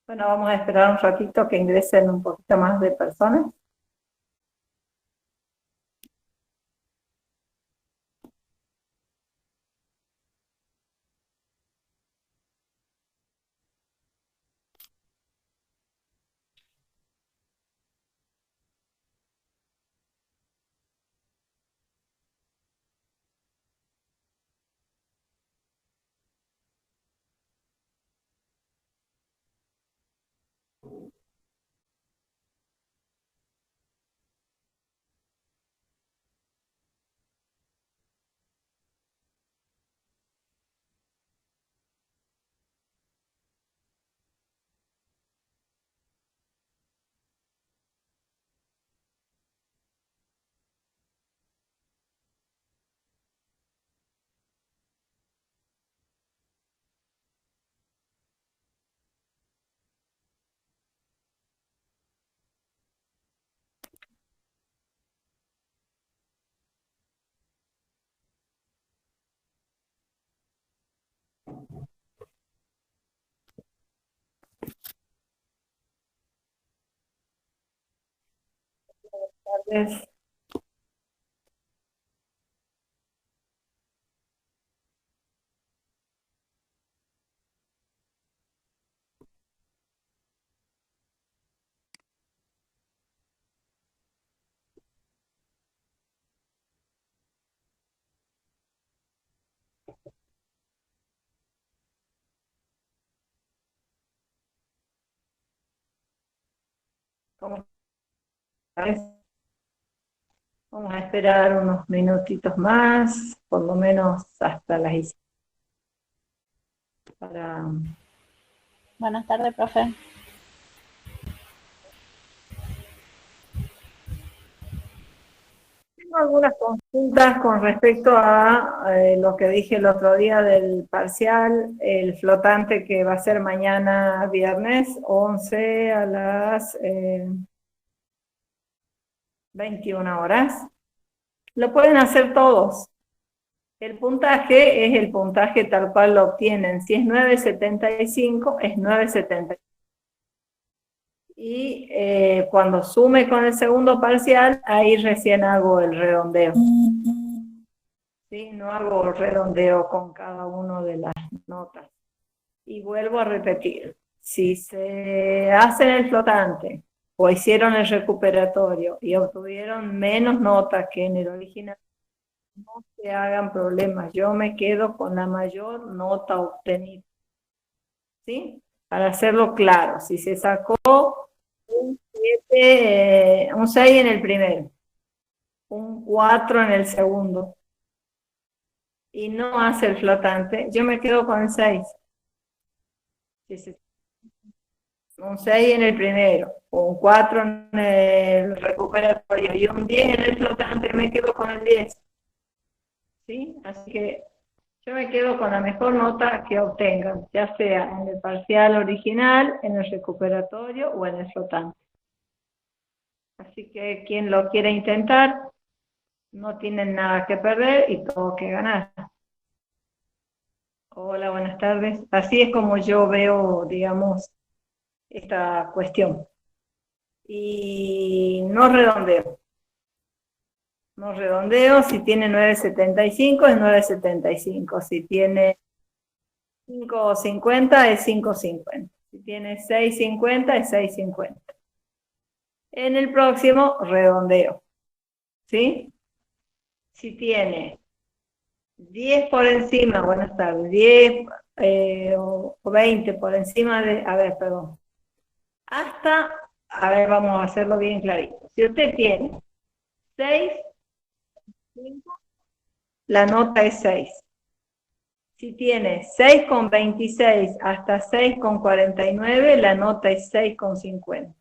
Bueno, vamos a esperar un ratito que ingresen un poquito más de personas. Entonces, ¿cómo estás? Vamos a esperar unos minutitos más, por lo menos hasta las 6 para... Buenas tardes, profe. Tengo algunas consultas con respecto a lo que dije el otro día del parcial, el flotante que va a ser mañana viernes 11 a las 21 horas. Lo pueden hacer todos. El puntaje es el puntaje tal cual lo obtienen. Si es 9,75, es 9,75. Y cuando sume con el segundo parcial, ahí recién hago el redondeo. ¿Sí? No hago redondeo con cada una de las notas. Y vuelvo a repetir, si se hacen el flotante o hicieron el recuperatorio y obtuvieron menos notas que en el original, no se hagan problemas. Yo me quedo con la mayor nota obtenida. ¿Sí? Para hacerlo claro, si se sacó un 7, un 6 en el primero, un 4 en el segundo, y no hace el flotante, yo me quedo con el 6. Un 6 en el primero, un 4 en el recuperatorio y un 10 en el flotante, me quedo con el 10. ¿Sí? Así que yo me quedo con la mejor nota que obtengan, ya sea en el parcial original, en el recuperatorio o en el flotante. Así que quien lo quiera intentar, no tienen nada que perder y todo que ganar. Hola, buenas tardes. Así es como yo veo, digamos, esta cuestión. Y no redondeo. No redondeo, si tiene 9,75 es 9,75. Si tiene 5,50 es 5,50. Si tiene 6,50 es 6,50. En el próximo, redondeo. ¿Sí? Si tiene 10 por encima, buenas tardes, 10 o 20 por encima de, a ver, perdón, hasta, a ver, vamos a hacerlo bien clarito. Si usted tiene 6, 5, la nota es 6. Si tiene 6,26 hasta 6,49, la nota es 6,50.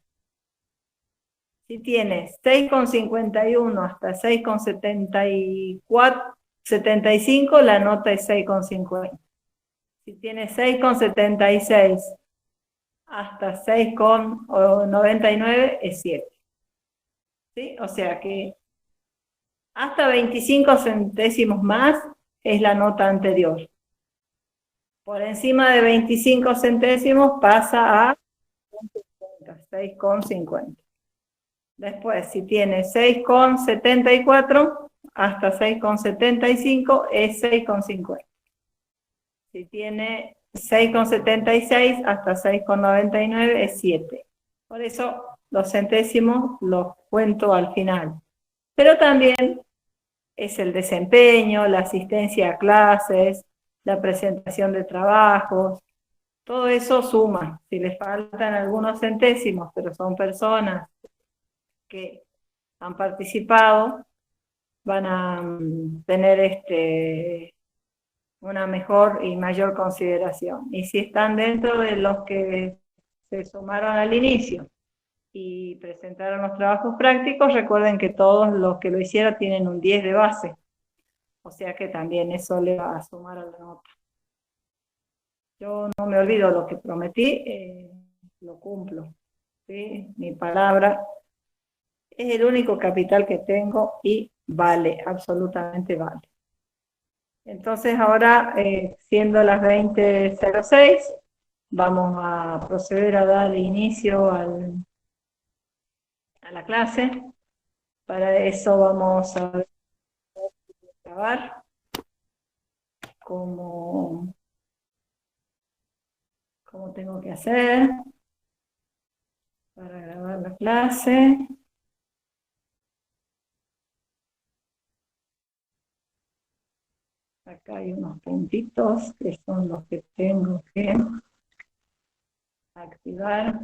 Si tiene 6,51 hasta 6,75, la nota es 6,50. Si tiene 6,76 hasta 6,99 es 7. ¿sí? O sea que hasta 25 centésimos más es la nota anterior. Por encima de 25 centésimos pasa a 6,50. Después, si tiene 6,74 hasta 6,75 es 6,50. Si tiene 6,76 hasta 6,99 es 7. Por eso los centésimos los cuento al final. Pero también es el desempeño, la asistencia a clases, la presentación de trabajos, todo eso suma. Si les faltan algunos centésimos, pero son personas que han participado, van a tener una mejor y mayor consideración. Y si están dentro de los que se sumaron al inicio y presentaron los trabajos prácticos, recuerden que todos los que lo hicieron tienen un 10 de base. O sea que también eso le va a sumar a la nota. Yo no me olvido lo que prometí, lo cumplo. ¿Sí? Mi palabra es el único capital que tengo y vale, absolutamente vale. Entonces ahora, siendo las 20:06, vamos a proceder a dar inicio a la clase. Para eso vamos a grabar cómo tengo que hacer para grabar la clase. Acá hay unos puntitos que son los que tengo que activar.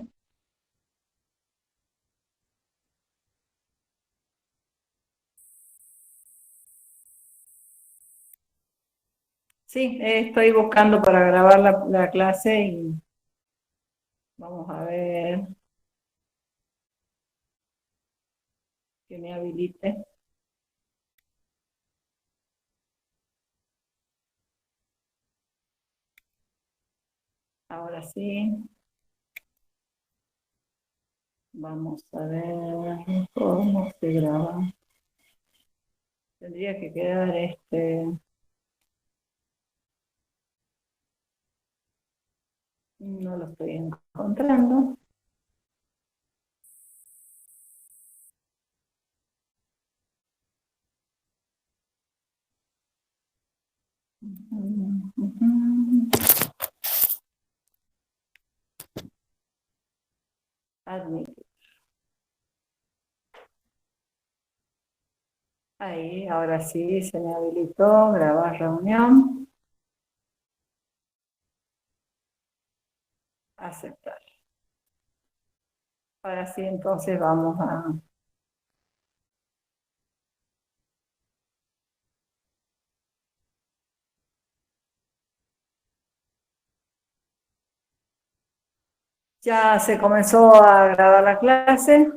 Sí, estoy buscando para grabar la clase y vamos a ver que me habilite. Ahora sí. Vamos a ver cómo se graba. Tendría que quedar no lo estoy encontrando. Admitir. Ahí, ahora sí, se me habilitó, grabar reunión. Aceptar. Ahora sí, entonces vamos a... Ya se comenzó a grabar la clase.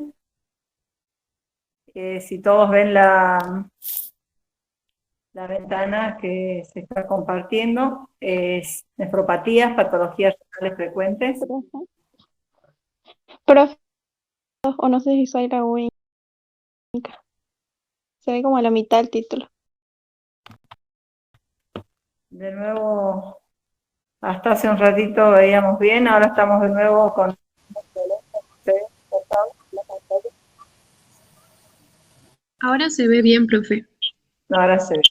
Si todos ven la ventana que se está compartiendo, es nefropatías, patologías renales frecuentes. Profe, o no sé si soy la única. Se ve como a la mitad del título. De nuevo, hasta hace un ratito veíamos bien, ahora estamos de nuevo con... Ahora se ve bien, profe. Ahora se ve.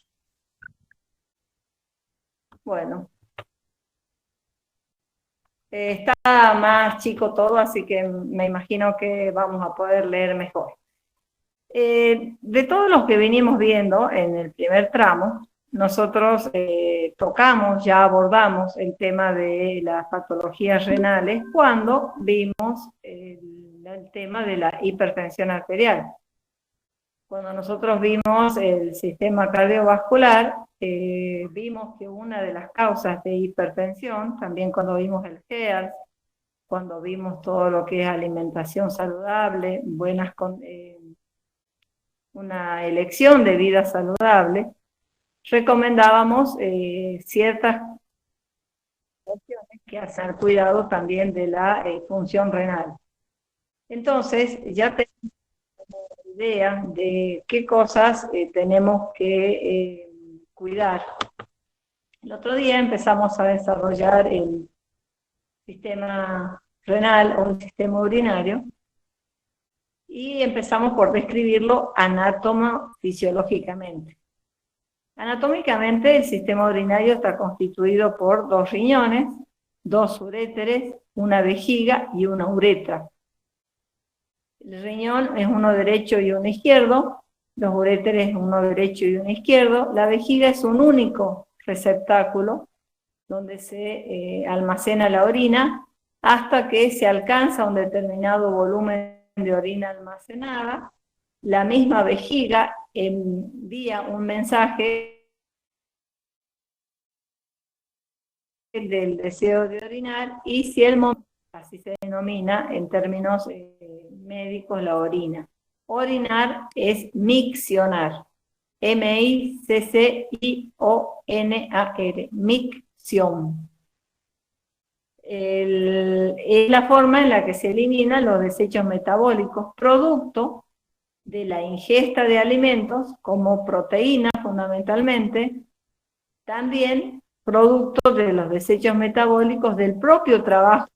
Bueno. Está más chico todo, así que me imagino que vamos a poder leer mejor. De todos los que venimos viendo en el primer tramo, nosotros tocamos, ya abordamos el tema de las patologías renales cuando vimos el tema de la hipertensión arterial. Cuando nosotros vimos el sistema cardiovascular, vimos que una de las causas de hipertensión, también cuando vimos el HEARS, cuando vimos todo lo que es alimentación saludable, una elección de vida saludable, recomendábamos ciertas cuestiones que hacen cuidado también de la función renal. Entonces, ya tenemos idea de qué cosas tenemos que cuidar. El otro día empezamos a desarrollar el sistema renal o el sistema urinario y empezamos por describirlo anatomofisiológicamente. Anatómicamente el sistema urinario está constituido por 2 riñones, 2 uréteres, una vejiga y una uretra. El riñón es uno derecho y uno izquierdo, los uréteres uno derecho y uno izquierdo, la vejiga es un único receptáculo donde se almacena la orina hasta que se alcanza un determinado volumen de orina almacenada. La misma vejiga envía un mensaje del deseo de orinar y si el momento, así se denomina en términos médicos la orina. Orinar es miccionar, M-I-C-C-I-O-N-A-R, micción. Es la forma en la que se eliminan los desechos metabólicos, producto de la ingesta de alimentos, como proteínas fundamentalmente, también producto de los desechos metabólicos del propio trabajo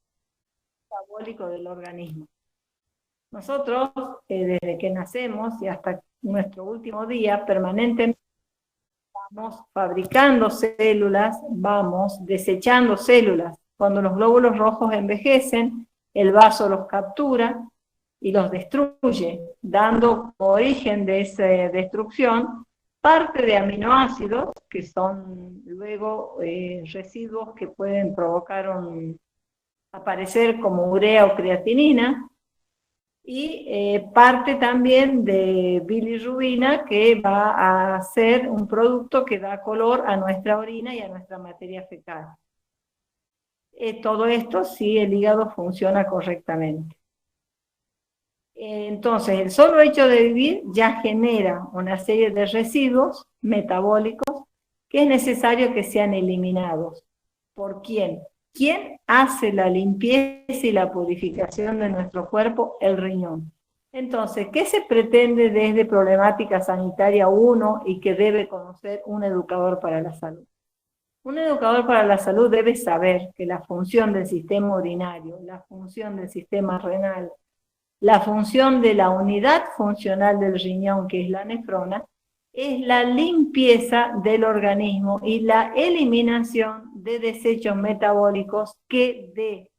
metabólico del organismo. Nosotros, desde que nacemos y hasta nuestro último día, permanentemente vamos fabricando células, vamos desechando células. Cuando los glóbulos rojos envejecen, el vaso los captura y los destruye, dando como origen de esa destrucción parte de aminoácidos, que son luego residuos que pueden provocar aparecer como urea o creatinina, y parte también de bilirrubina, que va a ser un producto que da color a nuestra orina y a nuestra materia fecal. Todo esto si el hígado funciona correctamente. Entonces, el solo hecho de vivir ya genera una serie de residuos metabólicos que es necesario que sean eliminados. ¿Por quién? ¿Quién hace la limpieza y la purificación de nuestro cuerpo? El riñón. Entonces, ¿qué se pretende desde Problemática Sanitaria 1 y que debe conocer un educador para la salud? Un educador para la salud debe saber que la función del sistema urinario, la función del sistema renal, la función de la unidad funcional del riñón, que es la nefrona, es la limpieza del organismo y la eliminación de desechos metabólicos que, de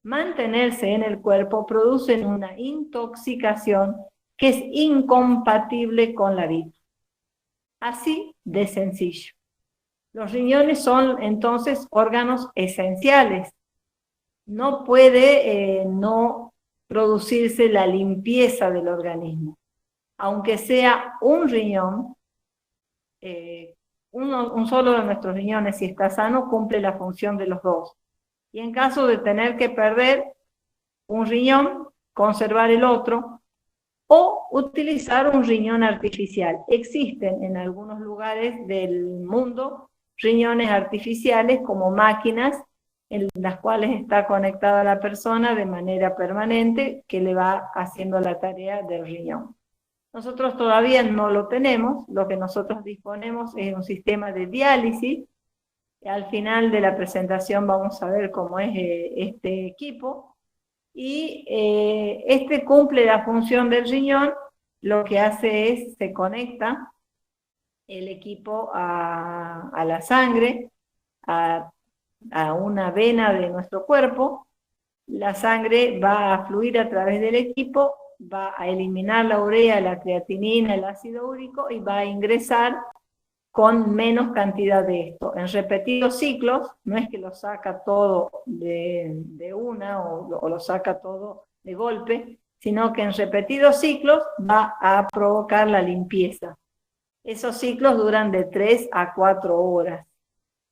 mantenerse en el cuerpo, producen una intoxicación que es incompatible con la vida. Así de sencillo. Los riñones son entonces órganos esenciales. No puede no producirse la limpieza del organismo. Aunque sea un riñón, un solo de nuestros riñones, si está sano, cumple la función de los 2. Y en caso de tener que perder un riñón, conservar el otro, o utilizar un riñón artificial. Existen en algunos lugares del mundo riñones artificiales como máquinas en las cuales está conectada la persona de manera permanente que le va haciendo la tarea del riñón. Nosotros todavía no lo tenemos, lo que nosotros disponemos es un sistema de diálisis. Al final de la presentación vamos a ver cómo es este equipo. Y este cumple la función del riñón, lo que hace es, se conecta el equipo a la sangre, a una vena de nuestro cuerpo, la sangre va a fluir a través del equipo, va a eliminar la urea, la creatinina, el ácido úrico y va a ingresar con menos cantidad de esto. En repetidos ciclos, no es que lo saca todo de una o lo saca todo de golpe, sino que en repetidos ciclos va a provocar la limpieza. Esos ciclos duran de 3 a 4 horas.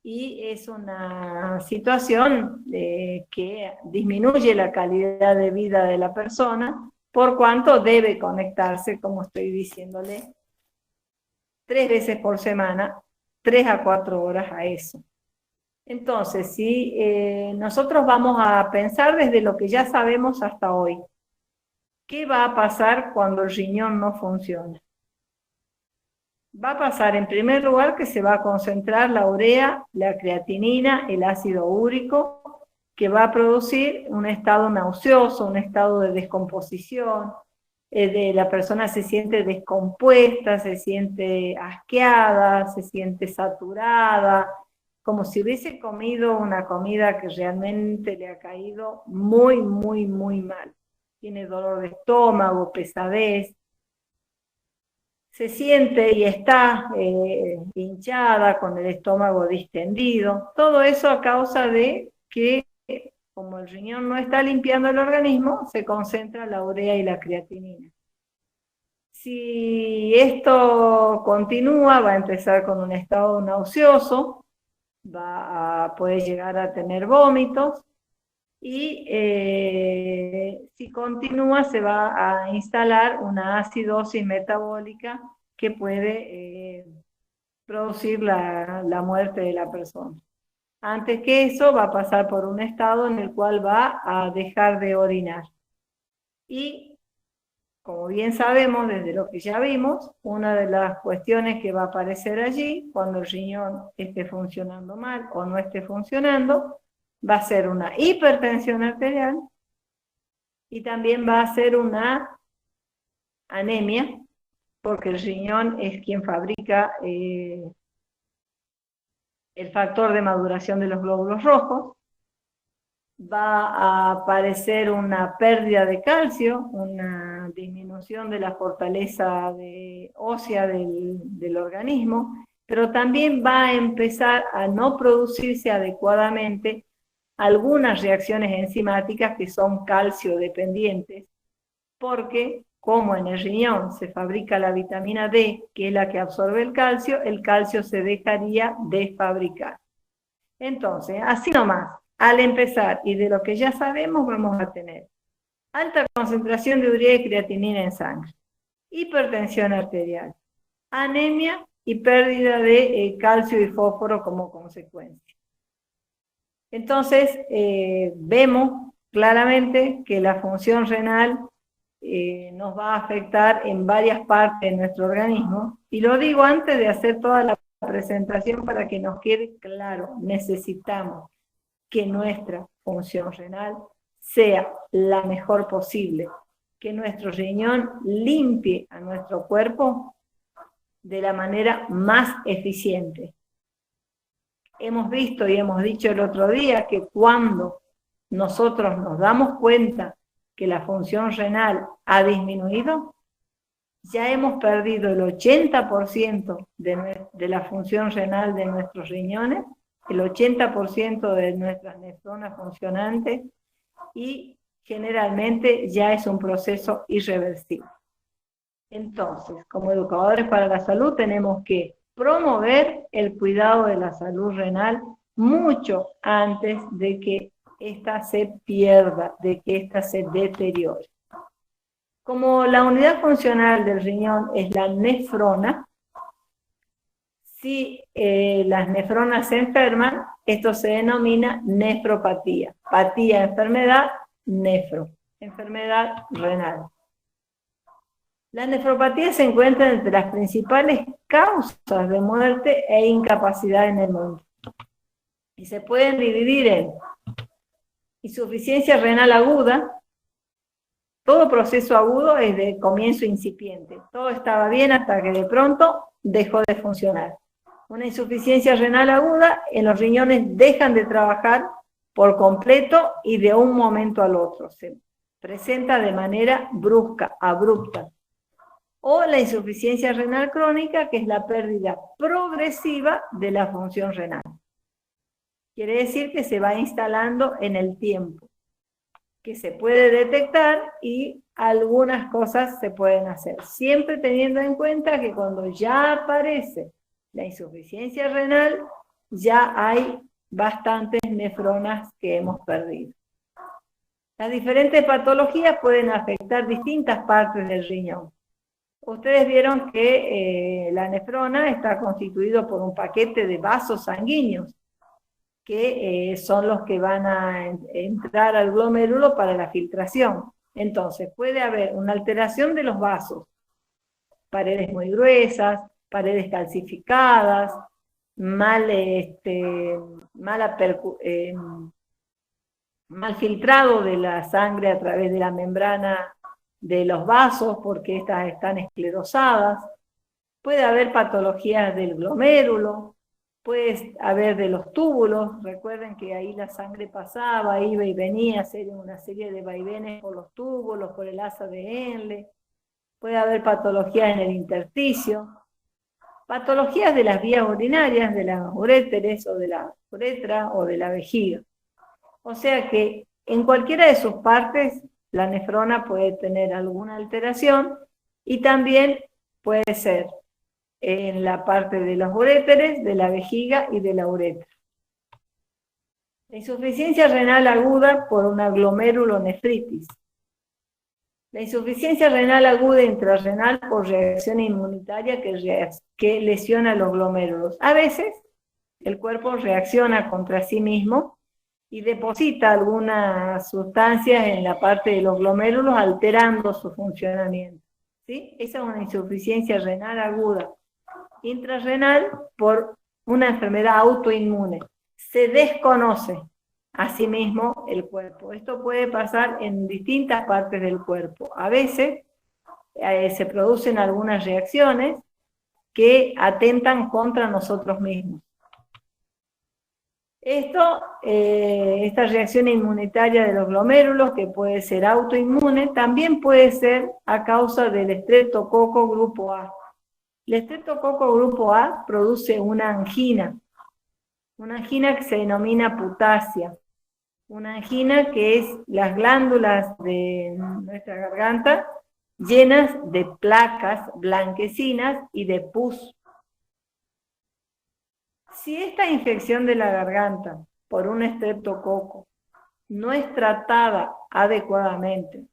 Y es una situación que disminuye la calidad de vida de la persona, por cuanto debe conectarse, como estoy diciéndole, 3 veces por semana, 3 a 4 horas a eso. Entonces, si nosotros vamos a pensar desde lo que ya sabemos hasta hoy, ¿Qué va a pasar cuando el riñón no funciona? Va a pasar en primer lugar que se va a concentrar la urea, la creatinina, el ácido úrico, que va a producir un estado nauseoso, un estado de descomposición, la persona se siente descompuesta, se siente asqueada, se siente saturada, como si hubiese comido una comida que realmente le ha caído muy, muy, muy mal. Tiene dolor de estómago, pesadez, se siente y está hinchada, con el estómago distendido. Todo eso a causa de que, como el riñón no está limpiando el organismo, se concentra la urea y la creatinina. Si esto continúa, va a empezar con un estado nauseoso, va a poder llegar a tener vómitos, y si continúa se va a instalar una acidosis metabólica que puede producir la muerte de la persona. Antes que eso va a pasar por un estado en el cual va a dejar de orinar. Y como bien sabemos, desde lo que ya vimos, una de las cuestiones que va a aparecer allí, cuando el riñón esté funcionando mal o no esté funcionando, va a ser una hipertensión arterial y también va a ser una anemia, porque el riñón es quien fabrica el factor de maduración de los glóbulos rojos. Va a aparecer una pérdida de calcio, una disminución de la fortaleza ósea del organismo, pero también va a empezar a no producirse adecuadamente algunas reacciones enzimáticas que son calcio dependientes, porque como en el riñón se fabrica la vitamina D, que es la que absorbe el calcio se dejaría de fabricar. Entonces, así nomás, al empezar, y de lo que ya sabemos, vamos a tener alta concentración de urea y creatinina en sangre, hipertensión arterial, anemia y pérdida de calcio y fósforo como consecuencia. Entonces, vemos claramente que la función renal nos va a afectar en varias partes de nuestro organismo, y lo digo antes de hacer toda la presentación para que nos quede claro, necesitamos que nuestra función renal sea la mejor posible, que nuestro riñón limpie a nuestro cuerpo de la manera más eficiente. Hemos visto y hemos dicho el otro día que cuando nosotros nos damos cuenta que la función renal ha disminuido, ya hemos perdido el 80% de la función renal de nuestros riñones, el 80% de nuestras nefronas funcionantes, y generalmente ya es un proceso irreversible. Entonces, como educadores para la salud, tenemos que promover el cuidado de la salud renal mucho antes de que ésta se pierda, de que ésta se deteriore. Como la unidad funcional del riñón es la nefrona, si las nefronas se enferman, esto se denomina nefropatía. Patía, enfermedad, nefro, enfermedad renal. La nefropatía se encuentra entre las principales causas de muerte e incapacidad en el mundo. Y se pueden dividir en insuficiencia renal aguda. Todo proceso agudo es de comienzo incipiente. Todo estaba bien hasta que de pronto dejó de funcionar. Una insuficiencia renal aguda, en los riñones dejan de trabajar por completo y de un momento al otro. Se presenta de manera brusca, abrupta. O la insuficiencia renal crónica, que es la pérdida progresiva de la función renal. Quiere decir que se va instalando en el tiempo, que se puede detectar y algunas cosas se pueden hacer. Siempre teniendo en cuenta que cuando ya aparece la insuficiencia renal, ya hay bastantes nefronas que hemos perdido. Las diferentes patologías pueden afectar distintas partes del riñón. Ustedes vieron que la nefrona está constituido por un paquete de vasos sanguíneos, que son los que van a entrar al glomérulo para la filtración. Entonces, puede haber una alteración de los vasos, paredes muy gruesas, paredes calcificadas, mal filtrado de la sangre a través de la membrana de los vasos, porque estas están esclerosadas. Puede haber patologías del glomérulo, puede haber de los túbulos. Recuerden que ahí la sangre pasaba, iba y venía, hacer una serie de vaivenes por los túbulos, por el asa de Henle. Puede haber patologías en el intersticio, patologías de las vías urinarias, de las uréteres o de la uretra o de la vejiga. O sea que en cualquiera de sus partes la nefrona puede tener alguna alteración, y también puede ser en la parte de los uréteres, de la vejiga y de la uretra. La insuficiencia renal aguda por una glomerulonefritis. La insuficiencia renal aguda intrarrenal por reacción inmunitaria que lesiona los glomérulos. A veces el cuerpo reacciona contra sí mismo y deposita algunas sustancias en la parte de los glomérulos, alterando su funcionamiento. ¿Sí? Esa es una insuficiencia renal aguda intrarrenal por una enfermedad autoinmune. Se desconoce a sí mismo el cuerpo. Esto puede pasar en distintas partes del cuerpo. A veces se producen algunas reacciones que atentan contra nosotros mismos. Esta reacción inmunitaria de los glomérulos, que puede ser autoinmune, también puede ser a causa del estreptococo grupo A. El estreptococo grupo A produce una angina que se denomina putasia. Una angina que es las glándulas de nuestra garganta llenas de placas blanquecinas y de pus. Si esta infección de la garganta por un estreptococo no es tratada adecuadamente,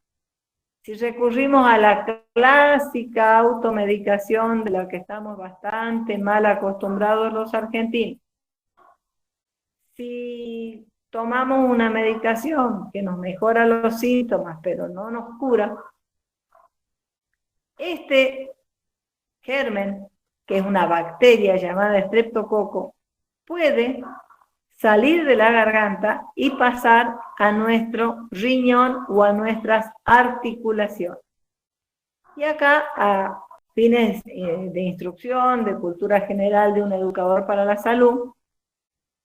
si recurrimos a la clásica automedicación de la que estamos bastante mal acostumbrados los argentinos, si tomamos una medicación que nos mejora los síntomas, pero no nos cura, este germen, que es una bacteria llamada estreptococo, puede salir de la garganta y pasar a nuestro riñón o a nuestras articulaciones. Y acá, a fines de instrucción, de cultura general de un educador para la salud,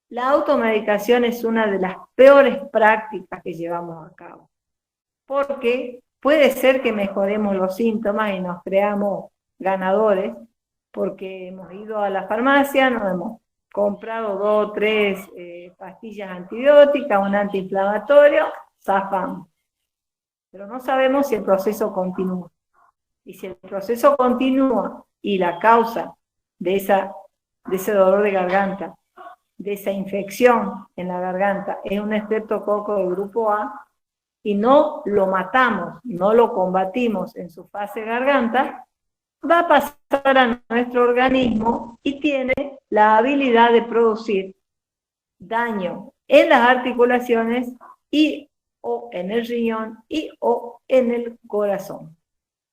la automedicación es una de las peores prácticas que llevamos a cabo, porque puede ser que mejoremos los síntomas y nos creamos ganadores, porque hemos ido a la farmacia, nos hemos comprado 2 o 3 pastillas antibióticas, un antiinflamatorio, zafamos. Pero no sabemos si el proceso continúa. Y si el proceso continúa y la causa de ese dolor de garganta, de esa infección en la garganta, es un estreptococo de grupo A, y no lo matamos, no lo combatimos en su fase garganta, va a pasar a nuestro organismo y tiene la habilidad de producir daño en las articulaciones y o en el riñón y o en el corazón.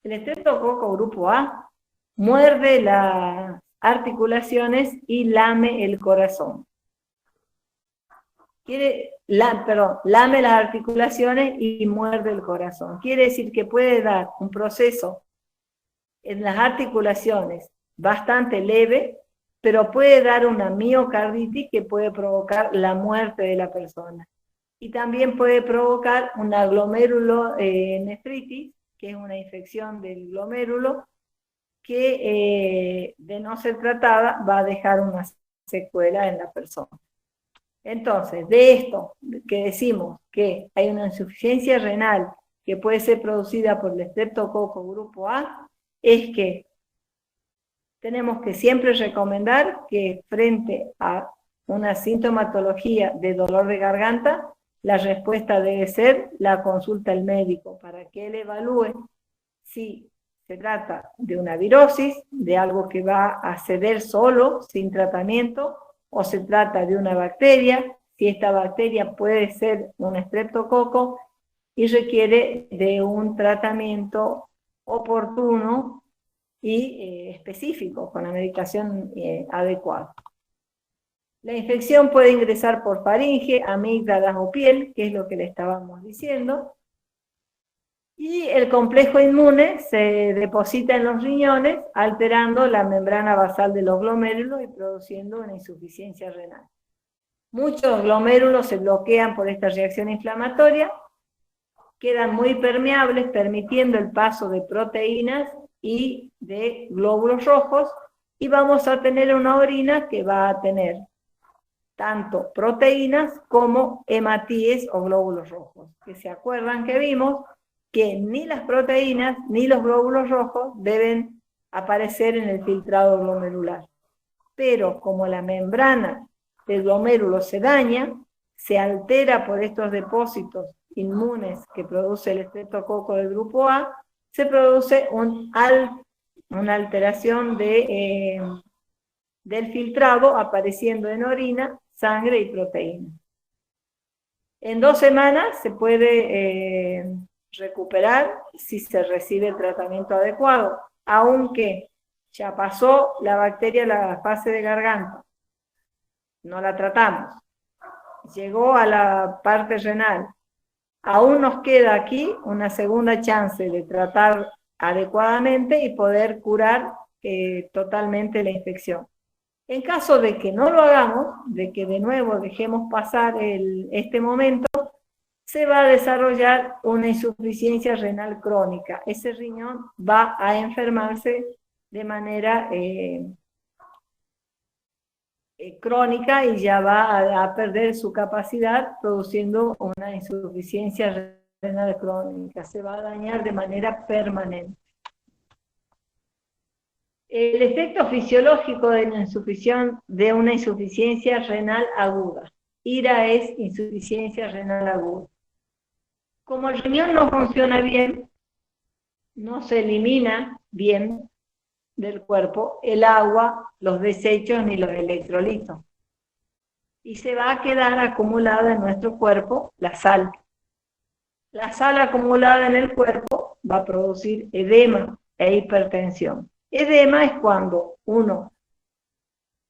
El estreptococo grupo A muerde las articulaciones y lame el corazón. Lame las articulaciones y muerde el corazón. Quiere decir que puede dar un proceso en las articulaciones bastante leve, pero puede dar una miocarditis que puede provocar la muerte de la persona. Y también puede provocar una glomerulonefritis, que es una infección del glomérulo, que de no ser tratada va a dejar una secuela en la persona. Entonces, de esto que decimos que hay una insuficiencia renal que puede ser producida por el estreptococo grupo A, es que tenemos que siempre recomendar que frente a una sintomatología de dolor de garganta, la respuesta debe ser la consulta al médico para que él evalúe si se trata de una virosis, de algo que va a ceder solo, sin tratamiento, o se trata de una bacteria, si esta bacteria puede ser un estreptococo, y requiere de un tratamiento oportuno y específico, con la medicación adecuada. La infección puede ingresar por faringe, amígdalas o piel, que es lo que le estábamos diciendo, y el complejo inmune se deposita en los riñones, alterando la membrana basal de los glomérulos y produciendo una insuficiencia renal. Muchos glomérulos se bloquean por esta reacción inflamatoria, quedan muy permeables, permitiendo el paso de proteínas y de glóbulos rojos, y vamos a tener una orina que va a tener tanto proteínas como hematíes o glóbulos rojos, que se acuerdan que vimos que ni las proteínas ni los glóbulos rojos deben aparecer en el filtrado glomerular. Pero como la membrana del glomérulo se daña, se altera por estos depósitos inmunes que produce el estreptococo del grupo A, se produce una alteración del filtrado, apareciendo en orina, sangre y proteína. En 2 semanas se puede recuperar si se recibe el tratamiento adecuado, aunque ya pasó la bacteria a la fase de garganta, no la tratamos, llegó a la parte renal, aún nos queda aquí una segunda chance de tratar adecuadamente y poder curar totalmente la infección. En caso de que no lo hagamos, de que de nuevo dejemos pasar este momento, se va a desarrollar una insuficiencia renal crónica. Ese riñón va a enfermarse de manera crónica y ya va a perder su capacidad, produciendo una insuficiencia renal crónica. Se va a dañar de manera permanente. El efecto fisiológico de una insuficiencia renal aguda. IRA es insuficiencia renal aguda. Como el riñón no funciona bien, no se elimina bien del cuerpo el agua, los desechos ni los electrolitos. Y se va a quedar acumulada en nuestro cuerpo la sal. La sal acumulada en el cuerpo va a producir edema e hipertensión. Edema es cuando uno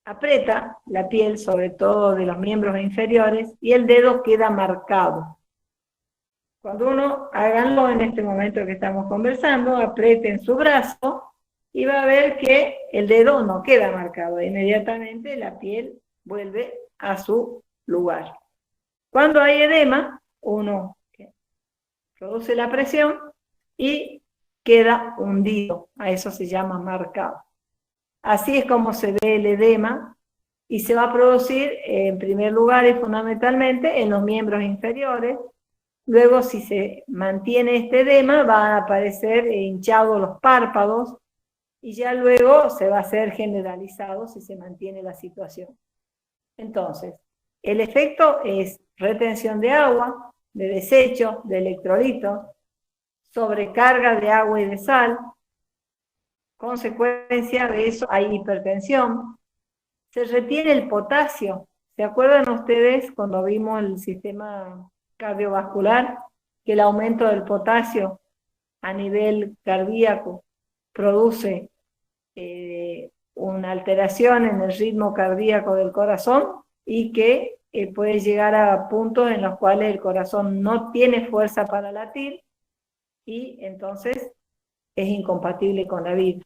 aprieta la piel, sobre todo de los miembros inferiores, y el dedo queda marcado. Cuando uno, háganlo en este momento que estamos conversando, aprieten su brazo y va a ver que el dedo no queda marcado. Inmediatamente la piel vuelve a su lugar. Cuando hay edema, uno produce la presión y queda hundido. A eso se llama marcado. Así es como se ve el edema y se va a producir en primer lugar y fundamentalmente en los miembros inferiores. Luego, si se mantiene este edema, van a aparecer hinchados los párpados y ya luego se va a hacer generalizado si se mantiene la situación. Entonces, el efecto es retención de agua, de desechos, de electrolitos, sobrecarga de agua y de sal. Consecuencia de eso hay hipertensión. Se retiene el potasio. ¿Se acuerdan ustedes cuando vimos el sistema cardiovascular, que el aumento del potasio a nivel cardíaco produce una alteración en el ritmo cardíaco del corazón y que puede llegar a puntos en los cuales el corazón no tiene fuerza para latir y entonces es incompatible con la vida?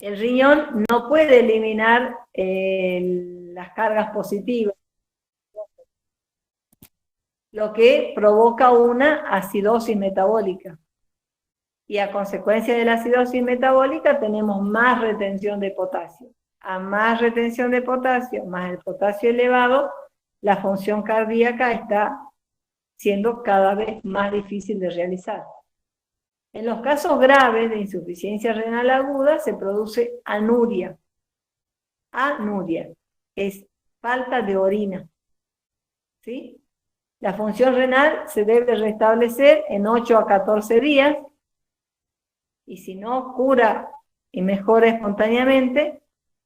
El riñón no puede eliminar las cargas positivas, lo que provoca una acidosis metabólica. Y a consecuencia de la acidosis metabólica tenemos más retención de potasio. A más retención de potasio, más el potasio elevado, la función cardíaca está siendo cada vez más difícil de realizar. En los casos graves de insuficiencia renal aguda se produce anuria. Anuria es falta de orina. ¿Sí? La función renal se debe restablecer en 8 a 14 días y si no cura y mejora espontáneamente,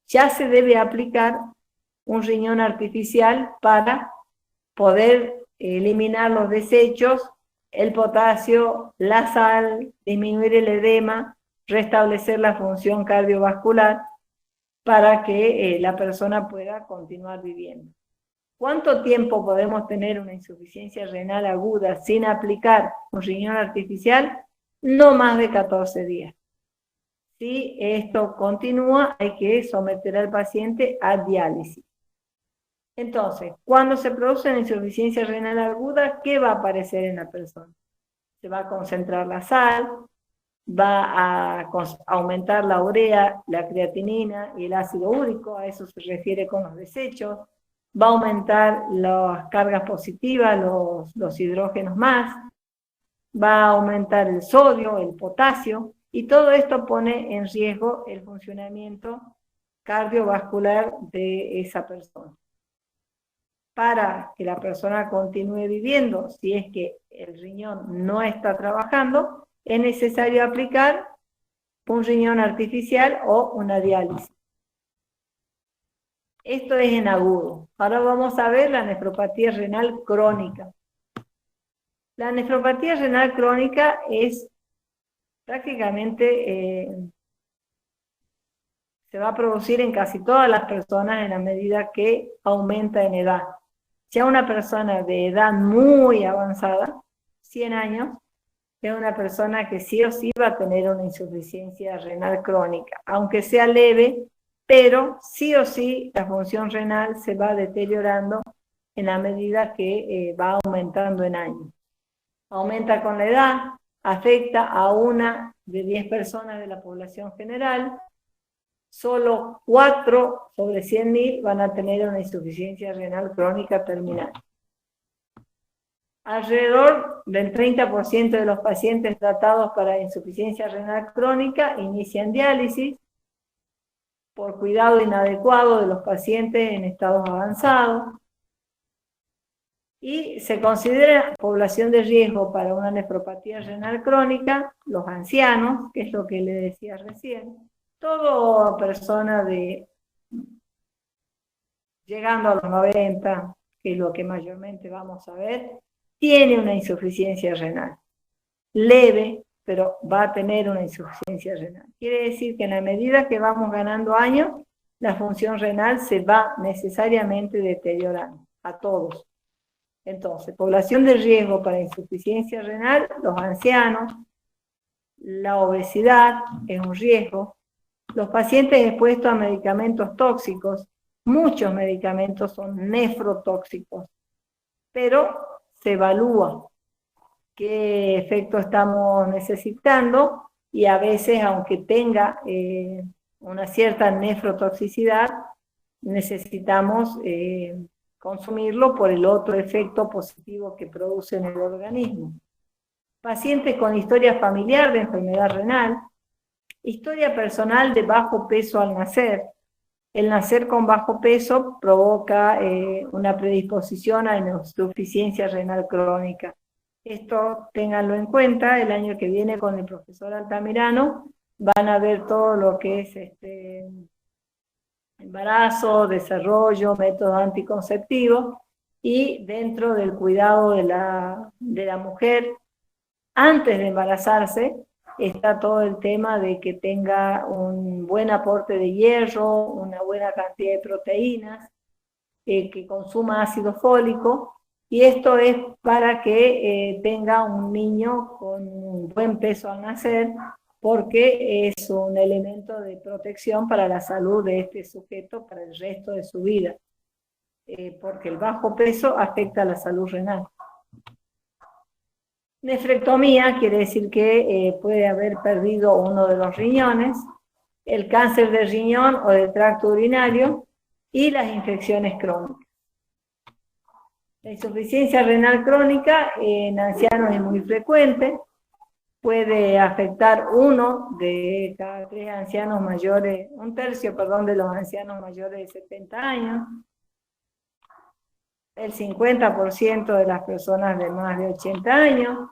ya se debe aplicar un riñón artificial para poder eliminar los desechos, el potasio, la sal, disminuir el edema, restablecer la función cardiovascular para que la persona pueda continuar viviendo. ¿Cuánto tiempo podemos tener una insuficiencia renal aguda sin aplicar un riñón artificial? No más de 14 días. Si esto continúa, hay que someter al paciente a diálisis. Entonces, cuando se produce una insuficiencia renal aguda, ¿qué va a aparecer en la persona? Se va a concentrar la sal, va a aumentar la urea, la creatinina y el ácido úrico, a eso se refiere con los desechos, va a aumentar las cargas positivas, los hidrógenos más, va a aumentar el sodio, el potasio, y todo esto pone en riesgo el funcionamiento cardiovascular de esa persona. Para que la persona continúe viviendo, si es que el riñón no está trabajando, es necesario aplicar un riñón artificial o una diálisis. Esto es en agudo. Ahora vamos a ver la nefropatía renal crónica. La nefropatía renal crónica es prácticamente, se va a producir en casi todas las personas en la medida que aumenta en edad. Ya una persona de edad muy avanzada, 100 años, es una persona que sí o sí va a tener una insuficiencia renal crónica, aunque sea leve, pero sí o sí la función renal se va deteriorando en la medida que va aumentando en años. Aumenta con la edad, afecta a 1 de 10 personas de la población general, solo 4 sobre 100.000 van a tener una insuficiencia renal crónica terminal. Alrededor del 30% de los pacientes tratados para insuficiencia renal crónica inician diálisis por cuidado inadecuado de los pacientes en estados avanzados. Y se considera población de riesgo para una nefropatía renal crónica los ancianos, que es lo que le decía recién. Toda persona llegando a los 90, que es lo que mayormente vamos a ver, tiene una insuficiencia renal. Leve, pero va a tener una insuficiencia renal. Quiere decir que en la medida que vamos ganando años, la función renal se va necesariamente deteriorando a todos. Entonces, población de riesgo para insuficiencia renal, los ancianos, la obesidad es un riesgo, los pacientes expuestos a medicamentos tóxicos, muchos medicamentos son nefrotóxicos, pero se evalúa qué efecto estamos necesitando y a veces, aunque tenga una cierta nefrotoxicidad, necesitamos consumirlo por el otro efecto positivo que produce en el organismo. Pacientes con historia familiar de enfermedad renal, historia personal de bajo peso al nacer. El nacer con bajo peso provoca una predisposición a insuficiencia renal crónica. Esto ténganlo en cuenta, el año que viene con el profesor Altamirano van a ver todo lo que es embarazo, desarrollo, métodos anticonceptivos y dentro del cuidado de la mujer antes de embarazarse está todo el tema de que tenga un buen aporte de hierro, una buena cantidad de proteínas, que consuma ácido fólico, y esto es para que tenga un niño con un buen peso al nacer, porque es un elemento de protección para la salud de este sujeto para el resto de su vida, porque el bajo peso afecta a la salud renal. Nefrectomía quiere decir que puede haber perdido uno de los riñones, el cáncer de riñón o del tracto urinario y las infecciones crónicas. La insuficiencia renal crónica en ancianos es muy frecuente, puede afectar 1 de cada 3 ancianos mayores, 1/3, perdón, de los ancianos mayores de 70 años, el 50% de las personas de más de 80 años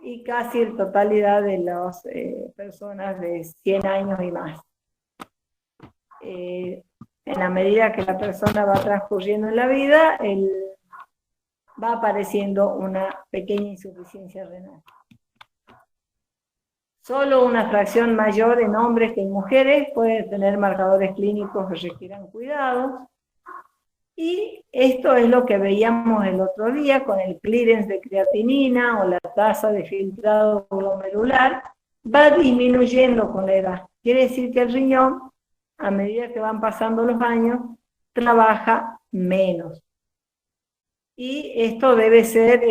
y casi la totalidad de las personas de 100 años y más. En la medida que la persona va transcurriendo en la vida, va apareciendo una pequeña insuficiencia renal. Solo una fracción mayor en hombres que en mujeres puede tener marcadores clínicos que requieran cuidados. Y esto es lo que veíamos el otro día con el clearance de creatinina o la tasa de filtrado glomerular, va disminuyendo con la edad. Quiere decir que el riñón, a medida que van pasando los años, trabaja menos. Y esto debe ser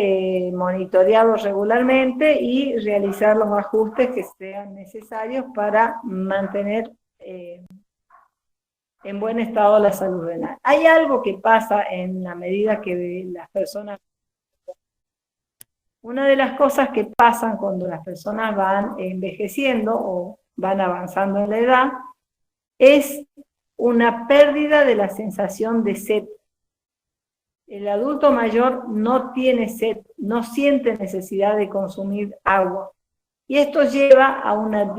monitoreado regularmente y realizar los ajustes que sean necesarios para mantener en buen estado la salud renal. Hay algo que pasa en la medida que las personas... Una de las cosas que pasan cuando las personas van envejeciendo o van avanzando en la edad es una pérdida de la sensación de sed. El adulto mayor no tiene sed, no siente necesidad de consumir agua. Y esto lleva a una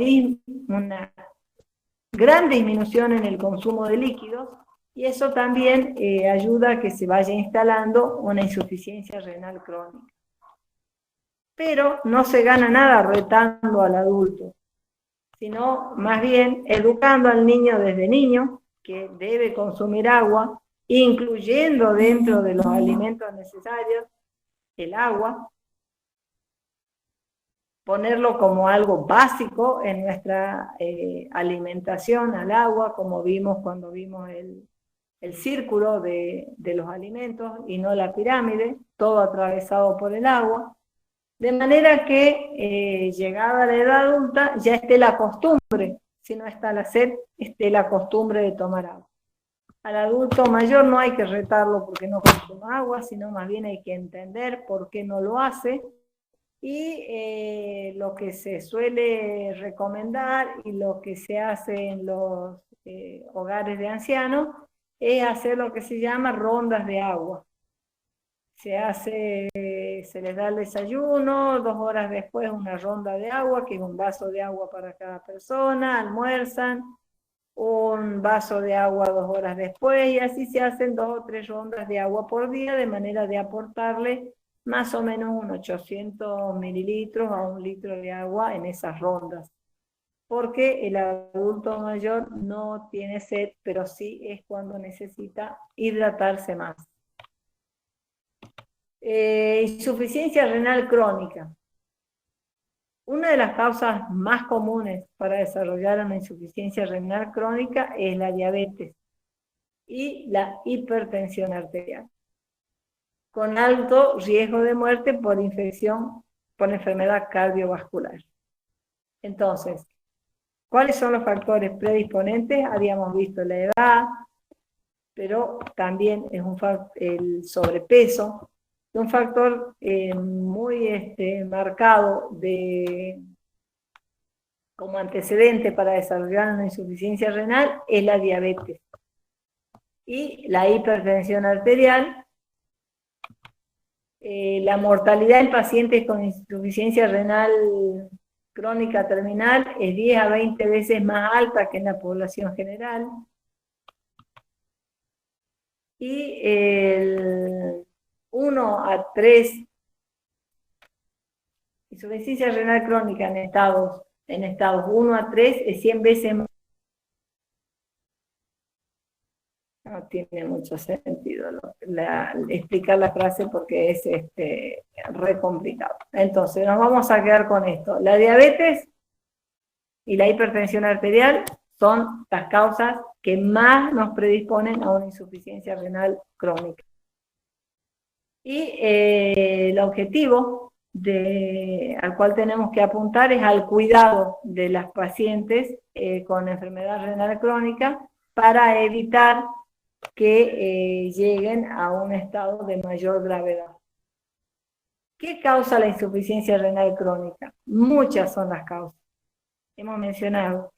gran disminución en el consumo de líquidos, y eso también ayuda a que se vaya instalando una insuficiencia renal crónica. Pero no se gana nada retando al adulto, sino más bien educando al niño desde niño, que debe consumir agua, incluyendo dentro de los alimentos necesarios el agua, ponerlo como algo básico en nuestra alimentación al agua, como vimos cuando vimos el círculo de los alimentos y no la pirámide, todo atravesado por el agua, de manera que llegada a la edad adulta ya esté la costumbre, si no está la sed, esté la costumbre de tomar agua. Al adulto mayor no hay que retarlo porque no consuma agua, sino más bien hay que entender por qué no lo hace. Y lo que se suele recomendar y lo que se hace en los hogares de ancianos es hacer lo que se llama rondas de agua. Se les da el desayuno, 2 horas después una ronda de agua, que es un vaso de agua para cada persona, almuerzan, un vaso de agua 2 horas después, y así se hacen 2 o 3 rondas de agua por día, de manera de aportarle más o menos unos 800 mililitros a 1 litro de agua en esas rondas. Porque el adulto mayor no tiene sed, pero sí es cuando necesita hidratarse más. Insuficiencia renal crónica. Una de las causas más comunes para desarrollar una insuficiencia renal crónica es la diabetes y la hipertensión arterial, con alto riesgo de muerte por infección por enfermedad cardiovascular. Entonces, ¿cuáles son los factores predisponentes? Habíamos visto la edad, pero también es el sobrepeso, un factor muy marcado como antecedente para desarrollar una insuficiencia renal es la diabetes. Y la hipertensión arterial, la mortalidad en pacientes con insuficiencia renal crónica terminal es 10 a 20 veces más alta que en la población general. Y el 1 a 3, insuficiencia renal crónica en estados 1 a 3 es 100 veces más. No tiene mucho sentido explicar la frase porque es re complicado. Entonces nos vamos a quedar con esto. La diabetes y la hipertensión arterial son las causas que más nos predisponen a una insuficiencia renal crónica. Y el objetivo al cual tenemos que apuntar es al cuidado de las pacientes con enfermedad renal crónica para evitar que lleguen a un estado de mayor gravedad. ¿Qué causa la insuficiencia renal crónica? Muchas son las causas. Hemos mencionado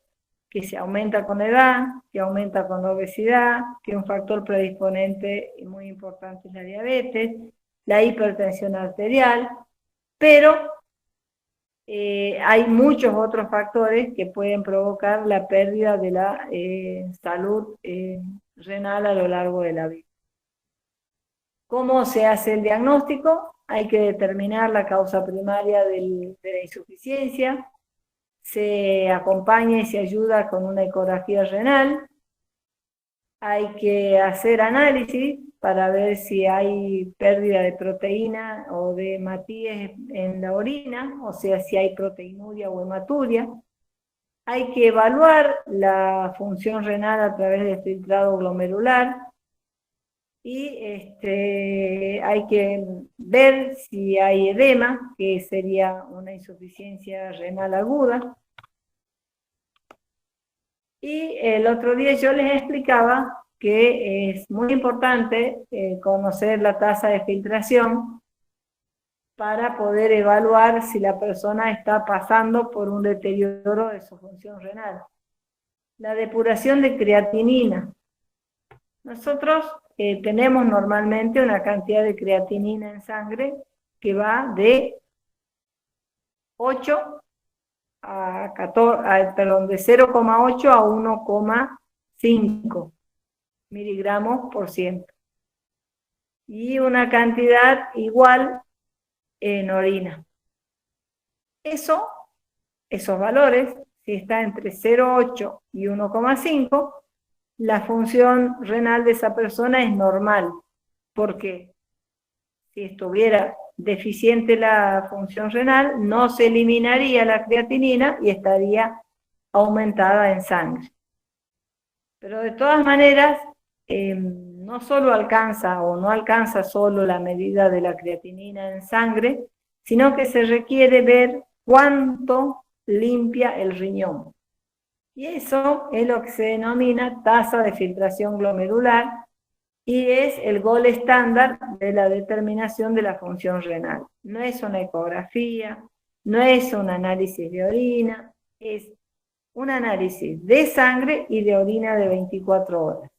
que se aumenta con edad, que aumenta con obesidad, que un factor predisponente y muy importante es la diabetes, la hipertensión arterial, pero hay muchos otros factores que pueden provocar la pérdida de la salud renal a lo largo de la vida. ¿Cómo se hace el diagnóstico? Hay que determinar la causa primaria de la insuficiencia, se acompaña y se ayuda con una ecografía renal, hay que hacer análisis para ver si hay pérdida de proteína o de hematíes en la orina, o sea, si hay proteinuria o hematuria. Hay que evaluar la función renal a través del filtrado glomerular y hay que ver si hay edema, que sería una insuficiencia renal aguda. Y el otro día yo les explicaba que es muy importante conocer la tasa de filtración para poder evaluar si la persona está pasando por un deterioro de su función renal. La depuración de creatinina. Nosotros tenemos normalmente una cantidad de creatinina en sangre que va de 8 a 14, perdón, de 0,8 a 1,5 miligramos por ciento. Y una cantidad igual en orina. Esos valores, si está entre 0,8 y 1,5, la función renal de esa persona es normal. Porque si estuviera deficiente la función renal, no se eliminaría la creatinina y estaría aumentada en sangre. Pero de todas maneras, no solo alcanza o no alcanza solo la medida de la creatinina en sangre, sino que se requiere ver cuánto limpia el riñón. Y eso es lo que se denomina tasa de filtración glomerular y es el gol estándar de la determinación de la función renal. No es una ecografía, no es un análisis de orina, es un análisis de sangre y de orina de 24 horas.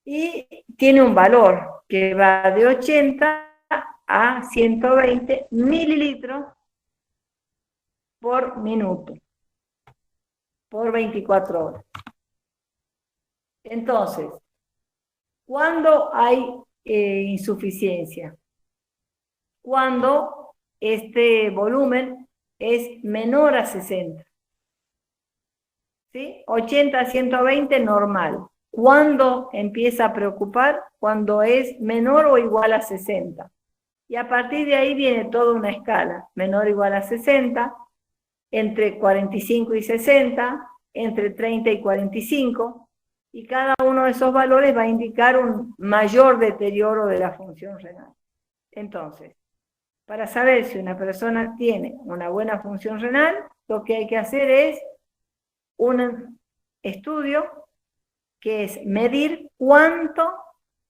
Y tiene un valor que va de 80 a 120 mililitros por minuto, por 24 horas. Entonces, ¿cuándo hay insuficiencia? Cuando este volumen es menor a 60. ¿Sí? 80 a 120 normal. ¿Cuándo empieza a preocupar? Cuando es menor o igual a 60. Y a partir de ahí viene toda una escala. Menor o igual a 60, entre 45 y 60, entre 30 y 45, y cada uno de esos valores va a indicar un mayor deterioro de la función renal. Entonces, para saber si una persona tiene una buena función renal, lo que hay que hacer es un estudio que es medir cuánto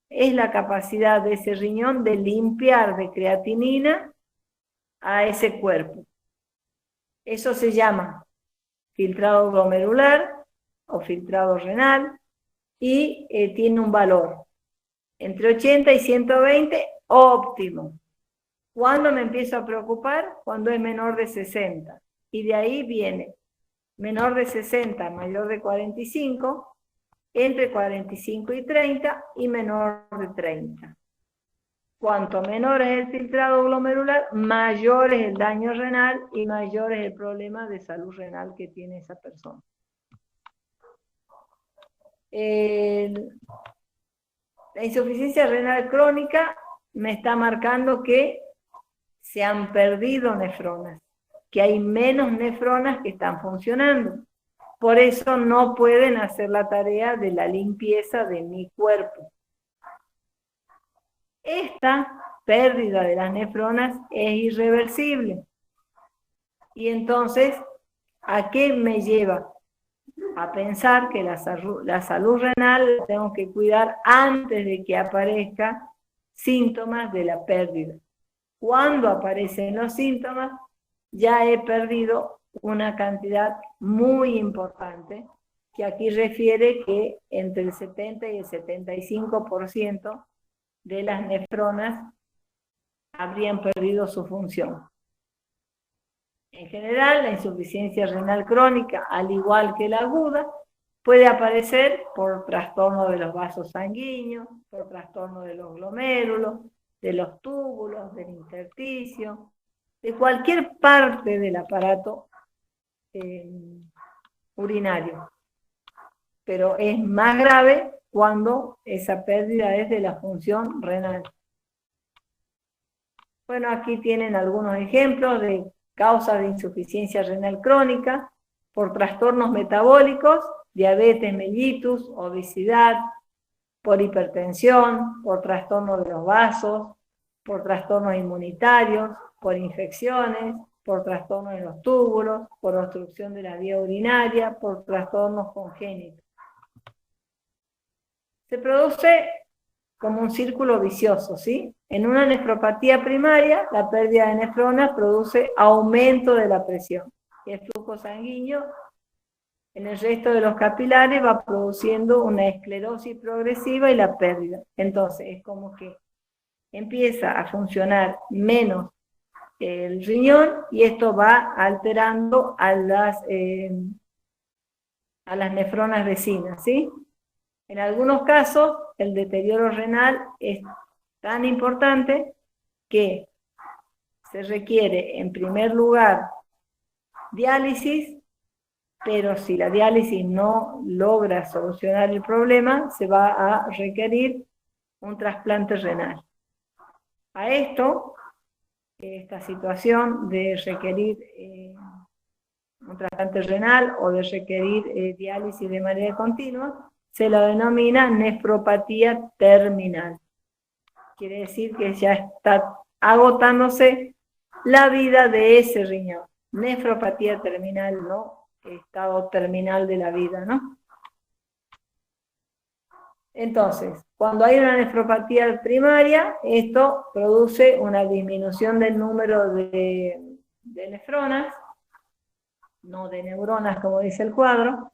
es la capacidad de ese riñón de limpiar de creatinina a ese cuerpo. Eso se llama filtrado glomerular o filtrado renal y tiene un valor entre 80 y 120 óptimo. ¿Cuándo me empiezo a preocupar? Cuando es menor de 60. Y de ahí viene menor de 60, mayor de 45, entre 45 y 30 y menor de 30. Cuanto menor es el filtrado glomerular, mayor es el daño renal y mayor es el problema de salud renal que tiene esa persona. La insuficiencia renal crónica me está marcando que se han perdido nefronas, que hay menos nefronas que están funcionando. Por eso no pueden hacer la tarea de la limpieza de mi cuerpo. Esta pérdida de las nefronas es irreversible. Y entonces, ¿a qué me lleva? A pensar que la salud renal la tengo que cuidar antes de que aparezcan síntomas de la pérdida. Cuando aparecen los síntomas, ya he perdido una cantidad muy importante, que aquí refiere que entre el 70 y el 75% de las nefronas habrían perdido su función. En general, la insuficiencia renal crónica, al igual que la aguda, Puede aparecer por trastorno de los vasos sanguíneos, por trastorno de los glomérulos, de los túbulos, del intersticio, de cualquier parte del aparato urinario. Pero es más grave cuando esa pérdida es de la función renal. Bueno, aquí tienen algunos ejemplos de causas de insuficiencia renal crónica por trastornos metabólicos, diabetes mellitus, obesidad, por hipertensión, por trastornos de los vasos, por trastornos inmunitarios, por infecciones, por trastornos de los túbulos, por obstrucción de la vía urinaria, por trastornos congénitos. Se produce como un círculo vicioso, ¿sí? En una nefropatía primaria, la pérdida de nefronas produce aumento de la presión. Y el flujo sanguíneo en el resto de los capilares va produciendo una esclerosis progresiva y la pérdida. Entonces, es como que empieza a funcionar menos el riñón y esto va alterando a las nefronas vecinas, ¿sí? En algunos casos, el deterioro renal es tan importante que se requiere, en primer lugar, diálisis, pero si la diálisis no logra solucionar el problema, se va a requerir un trasplante renal. A esto, esta situación de requerir un trasplante renal o de requerir diálisis de manera continua, se la denomina nefropatía terminal. Quiere decir que ya está agotándose la vida de ese riñón. Nefropatía terminal, no estado terminal de la vida, ¿no? Entonces, cuando hay una nefropatía primaria, esto produce una disminución del número de nefronas, no de neuronas como dice el cuadro.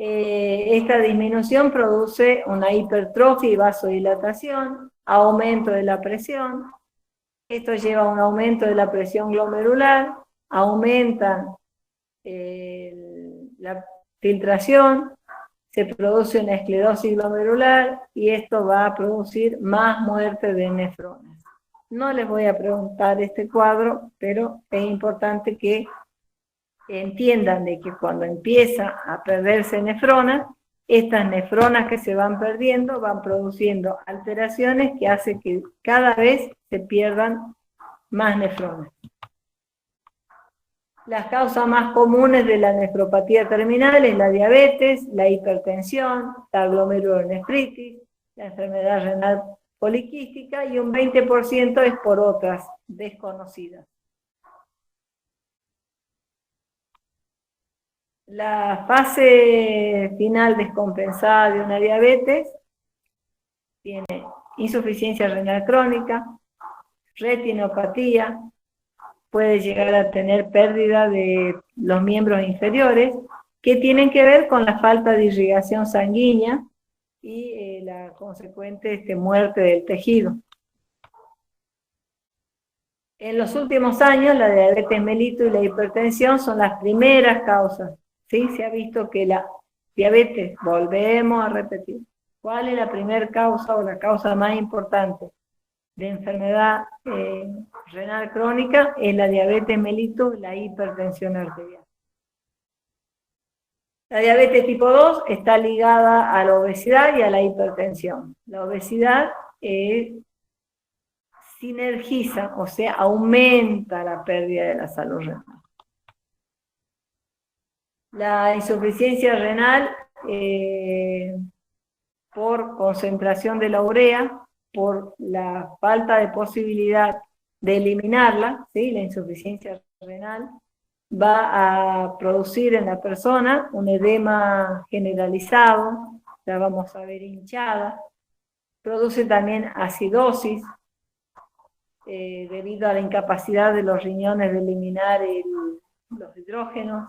Esta disminución produce una hipertrofia y vasodilatación, aumento de la presión. Esto lleva a un aumento de la presión glomerular, aumenta la filtración, se produce una esclerosis glomerular y esto va a producir más muerte de nefronas. No les voy a preguntar este cuadro, pero es importante que entiendan de que cuando empieza a perderse nefronas, estas nefronas que se van perdiendo van produciendo alteraciones que hacen que cada vez se pierdan más nefronas. Las causas más comunes de la nefropatía terminal es la diabetes, la hipertensión, la glomerulonefritis, la enfermedad renal poliquística y un 20% es por otras desconocidas. La fase final descompensada de una diabetes tiene insuficiencia renal crónica, retinopatía, puede llegar a tener pérdida de los miembros inferiores, que tienen que ver con la falta de irrigación sanguínea y la consecuente muerte del tejido. En los últimos años, la diabetes mellitus y la hipertensión son las primeras causas. ¿Sí? Se ha visto que la diabetes, volvemos a repetir, ¿cuál es la primera causa o la causa más importante de enfermedad renal crónica? Es la diabetes mellitus, la hipertensión arterial. La diabetes tipo 2 está ligada a la obesidad y a la hipertensión. La obesidad sinergiza, o sea, aumenta la pérdida de la salud renal. La insuficiencia renal por concentración de la urea, por la falta de posibilidad de eliminarla, ¿sí? La insuficiencia renal va a producir en la persona un edema generalizado, la vamos a ver hinchada, produce también acidosis, debido a la incapacidad de los riñones de eliminar los hidrógenos,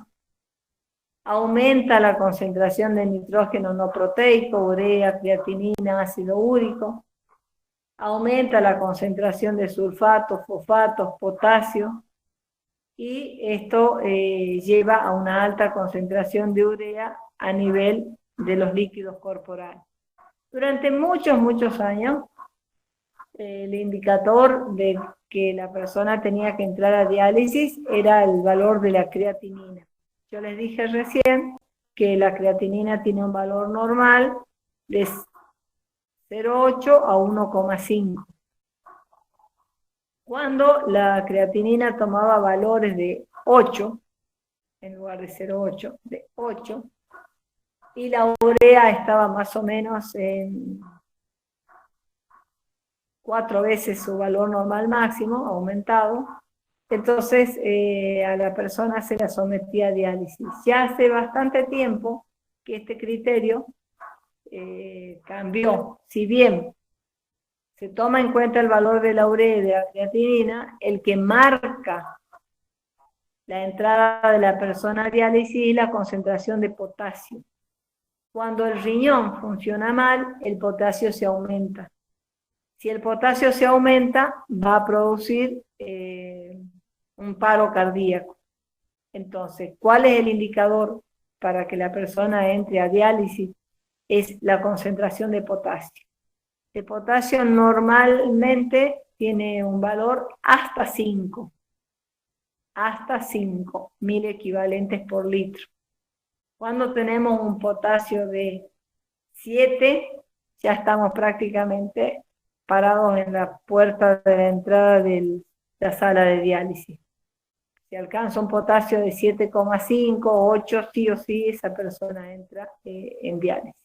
aumenta la concentración de nitrógeno no proteico, urea, creatinina, ácido úrico, aumenta la concentración de sulfatos, fosfatos, potasio, y esto lleva a una alta concentración de urea a nivel de los líquidos corporales. Durante muchos años, el indicador de que la persona tenía que entrar a diálisis era el valor de la creatinina. Yo les dije recién que la creatinina tiene un valor normal de 0,8 a 1,5. Cuando la creatinina tomaba valores de 8, en lugar de 0,8, de 8, y la urea estaba más o menos en 4 veces su valor normal máximo, aumentado, entonces a la persona se la sometía a diálisis. Ya hace bastante tiempo que este criterio cambió. Si bien se toma en cuenta el valor de la urea y de la creatinina, el que marca la entrada de la persona a diálisis es la concentración de potasio. Cuando el riñón funciona mal, el potasio se aumenta. Si el potasio se aumenta, va a producir un paro cardíaco. Entonces, ¿cuál es el indicador para que la persona entre a diálisis? Es la concentración de potasio. El potasio normalmente tiene un valor hasta 5 mil equivalentes por litro. Cuando tenemos un potasio de 7, ya estamos prácticamente parados en la puerta de la entrada de la sala de diálisis. Si alcanza un potasio de 7,5 o 8, sí o sí, esa persona entra en diálisis.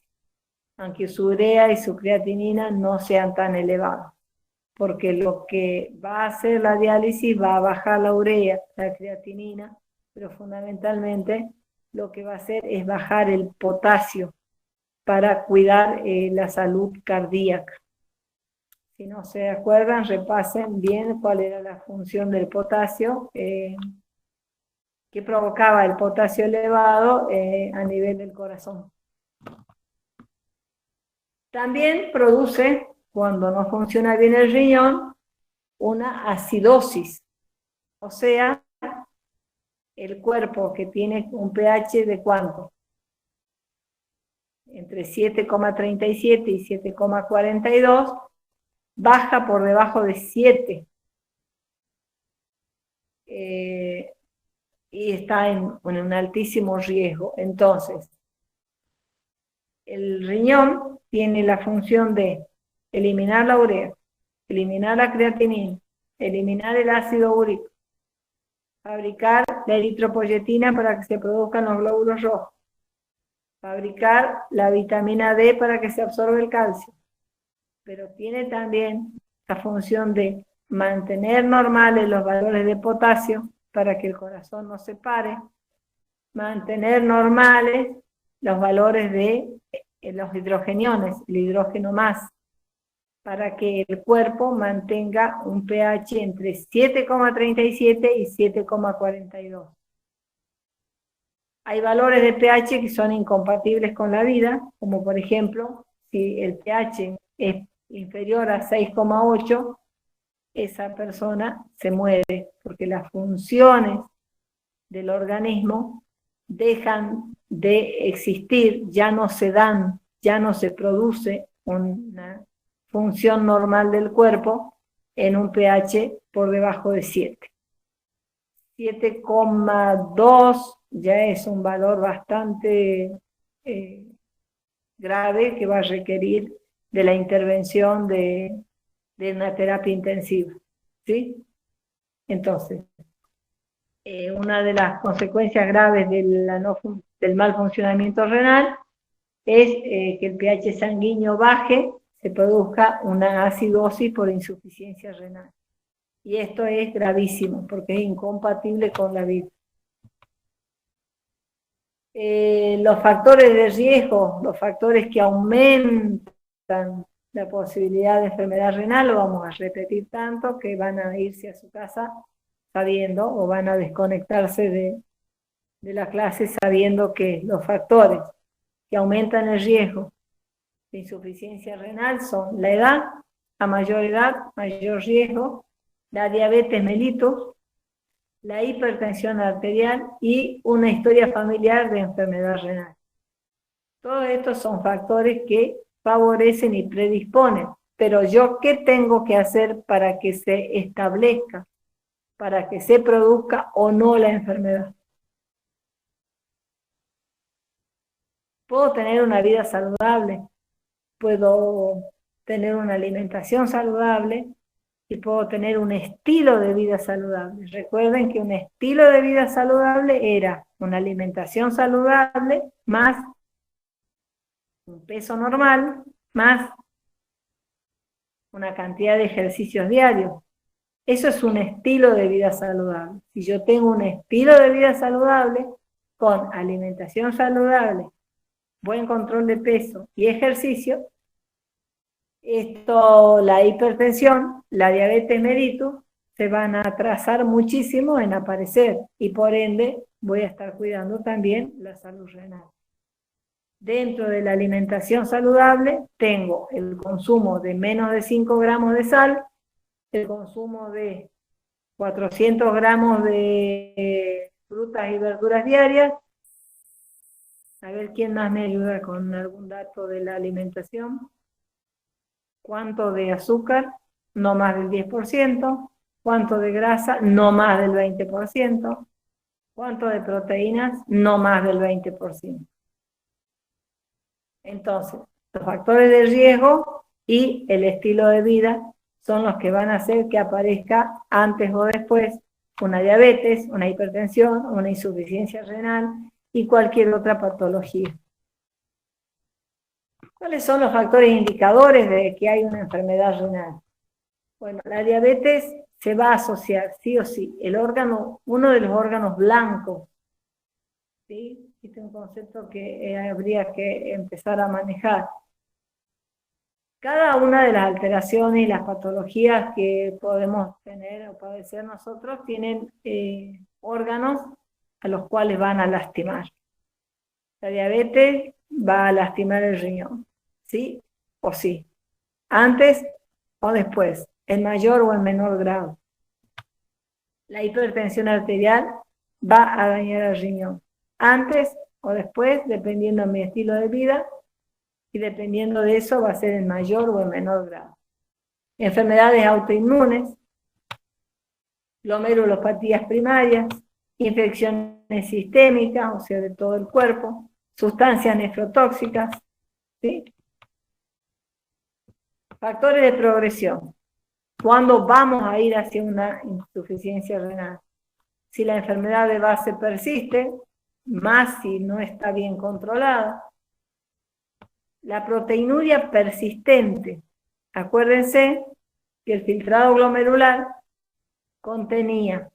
Aunque su urea y su creatinina no sean tan elevados. Porque lo que va a hacer la diálisis va a bajar la urea, la creatinina, pero fundamentalmente lo que va a hacer es bajar el potasio para cuidar la salud cardíaca. Si no se acuerdan, repasen bien cuál era la función del potasio, que provocaba el potasio elevado a nivel del corazón. También produce, cuando no funciona bien el riñón, una acidosis. O sea, el cuerpo que tiene un pH de ¿cuánto? Entre 7,37 y 7,42, baja por debajo de 7. Y está en un altísimo riesgo. Entonces, el riñón tiene la función de eliminar la urea, eliminar la creatinina, eliminar el ácido úrico, fabricar la eritropoyetina para que se produzcan los glóbulos rojos, fabricar la vitamina D para que se absorba el calcio, pero tiene también la función de mantener normales los valores de potasio para que el corazón no se pare, mantener normales los valores de los hidrogeniones, el hidrógeno más, para que el cuerpo mantenga un pH entre 7,37 y 7,42. Hay valores de pH que son incompatibles con la vida, como por ejemplo, si el pH es inferior a 6,8, esa persona se muere, porque las funciones del organismo dejan de existir, ya no se dan, ya no se produce una función normal del cuerpo en un pH por debajo de 7. 7,2 ya es un valor bastante grave que va a requerir de la intervención de una terapia intensiva, ¿sí? Entonces, una de las consecuencias graves del mal funcionamiento renal es que el pH sanguíneo baje, se produzca una acidosis por insuficiencia renal. Y esto es gravísimo porque es incompatible con la vida. Los factores de riesgo, los factores que aumentan la posibilidad de enfermedad renal, lo vamos a repetir tanto que van a irse a su casa sabiendo, o van a desconectarse de la clase sabiendo que los factores que aumentan el riesgo de insuficiencia renal son la edad, a mayor edad, mayor riesgo, la diabetes mellitus, la hipertensión arterial y una historia familiar de enfermedad renal. Todos estos son factores que favorecen y predisponen. Pero yo, ¿qué tengo que hacer para que se establezca, para que se produzca o no la enfermedad? Puedo tener una vida saludable, puedo tener una alimentación saludable y puedo tener un estilo de vida saludable. Recuerden que un estilo de vida saludable era una alimentación saludable más un peso normal más una cantidad de ejercicios diarios. Eso es un estilo de vida saludable. Si yo tengo un estilo de vida saludable con alimentación saludable, buen control de peso y ejercicio, la hipertensión, la diabetes mellitus, se van a atrasar muchísimo en aparecer y por ende voy a estar cuidando también la salud renal. Dentro de la alimentación saludable tengo el consumo de menos de 5 gramos de sal, el consumo de 400 gramos de frutas y verduras diarias. A ver quién más me ayuda con algún dato de la alimentación. ¿Cuánto de azúcar? No más del 10%. ¿Cuánto de grasa? No más del 20%. ¿Cuánto de proteínas? No más del 20%. Entonces, los factores de riesgo y el estilo de vida son los que van a hacer que aparezca antes o después una diabetes, una hipertensión, una insuficiencia renal y cualquier otra patología. ¿Cuáles son los factores indicadores de que hay una enfermedad renal? Bueno, la diabetes se va a asociar, sí o sí, uno de los órganos blancos, ¿sí? Este es un concepto que habría que empezar a manejar. Cada una de las alteraciones y las patologías que podemos tener o padecer nosotros tienen órganos a los cuales van a lastimar. La diabetes va a lastimar el riñón, ¿sí o sí? Antes o después, en mayor o en menor grado. La hipertensión arterial va a dañar el riñón. Antes o después, dependiendo de mi estilo de vida, y dependiendo de eso va a ser en mayor o en menor grado. Enfermedades autoinmunes, glomerulopatías primarias, infecciones sistémicas, o sea, de todo el cuerpo, sustancias nefrotóxicas, ¿sí? Factores de progresión. ¿Cuándo vamos a ir hacia una insuficiencia renal? Si la enfermedad de base persiste, más si no está bien controlada. La proteinuria persistente. Acuérdense que el filtrado glomerular contenía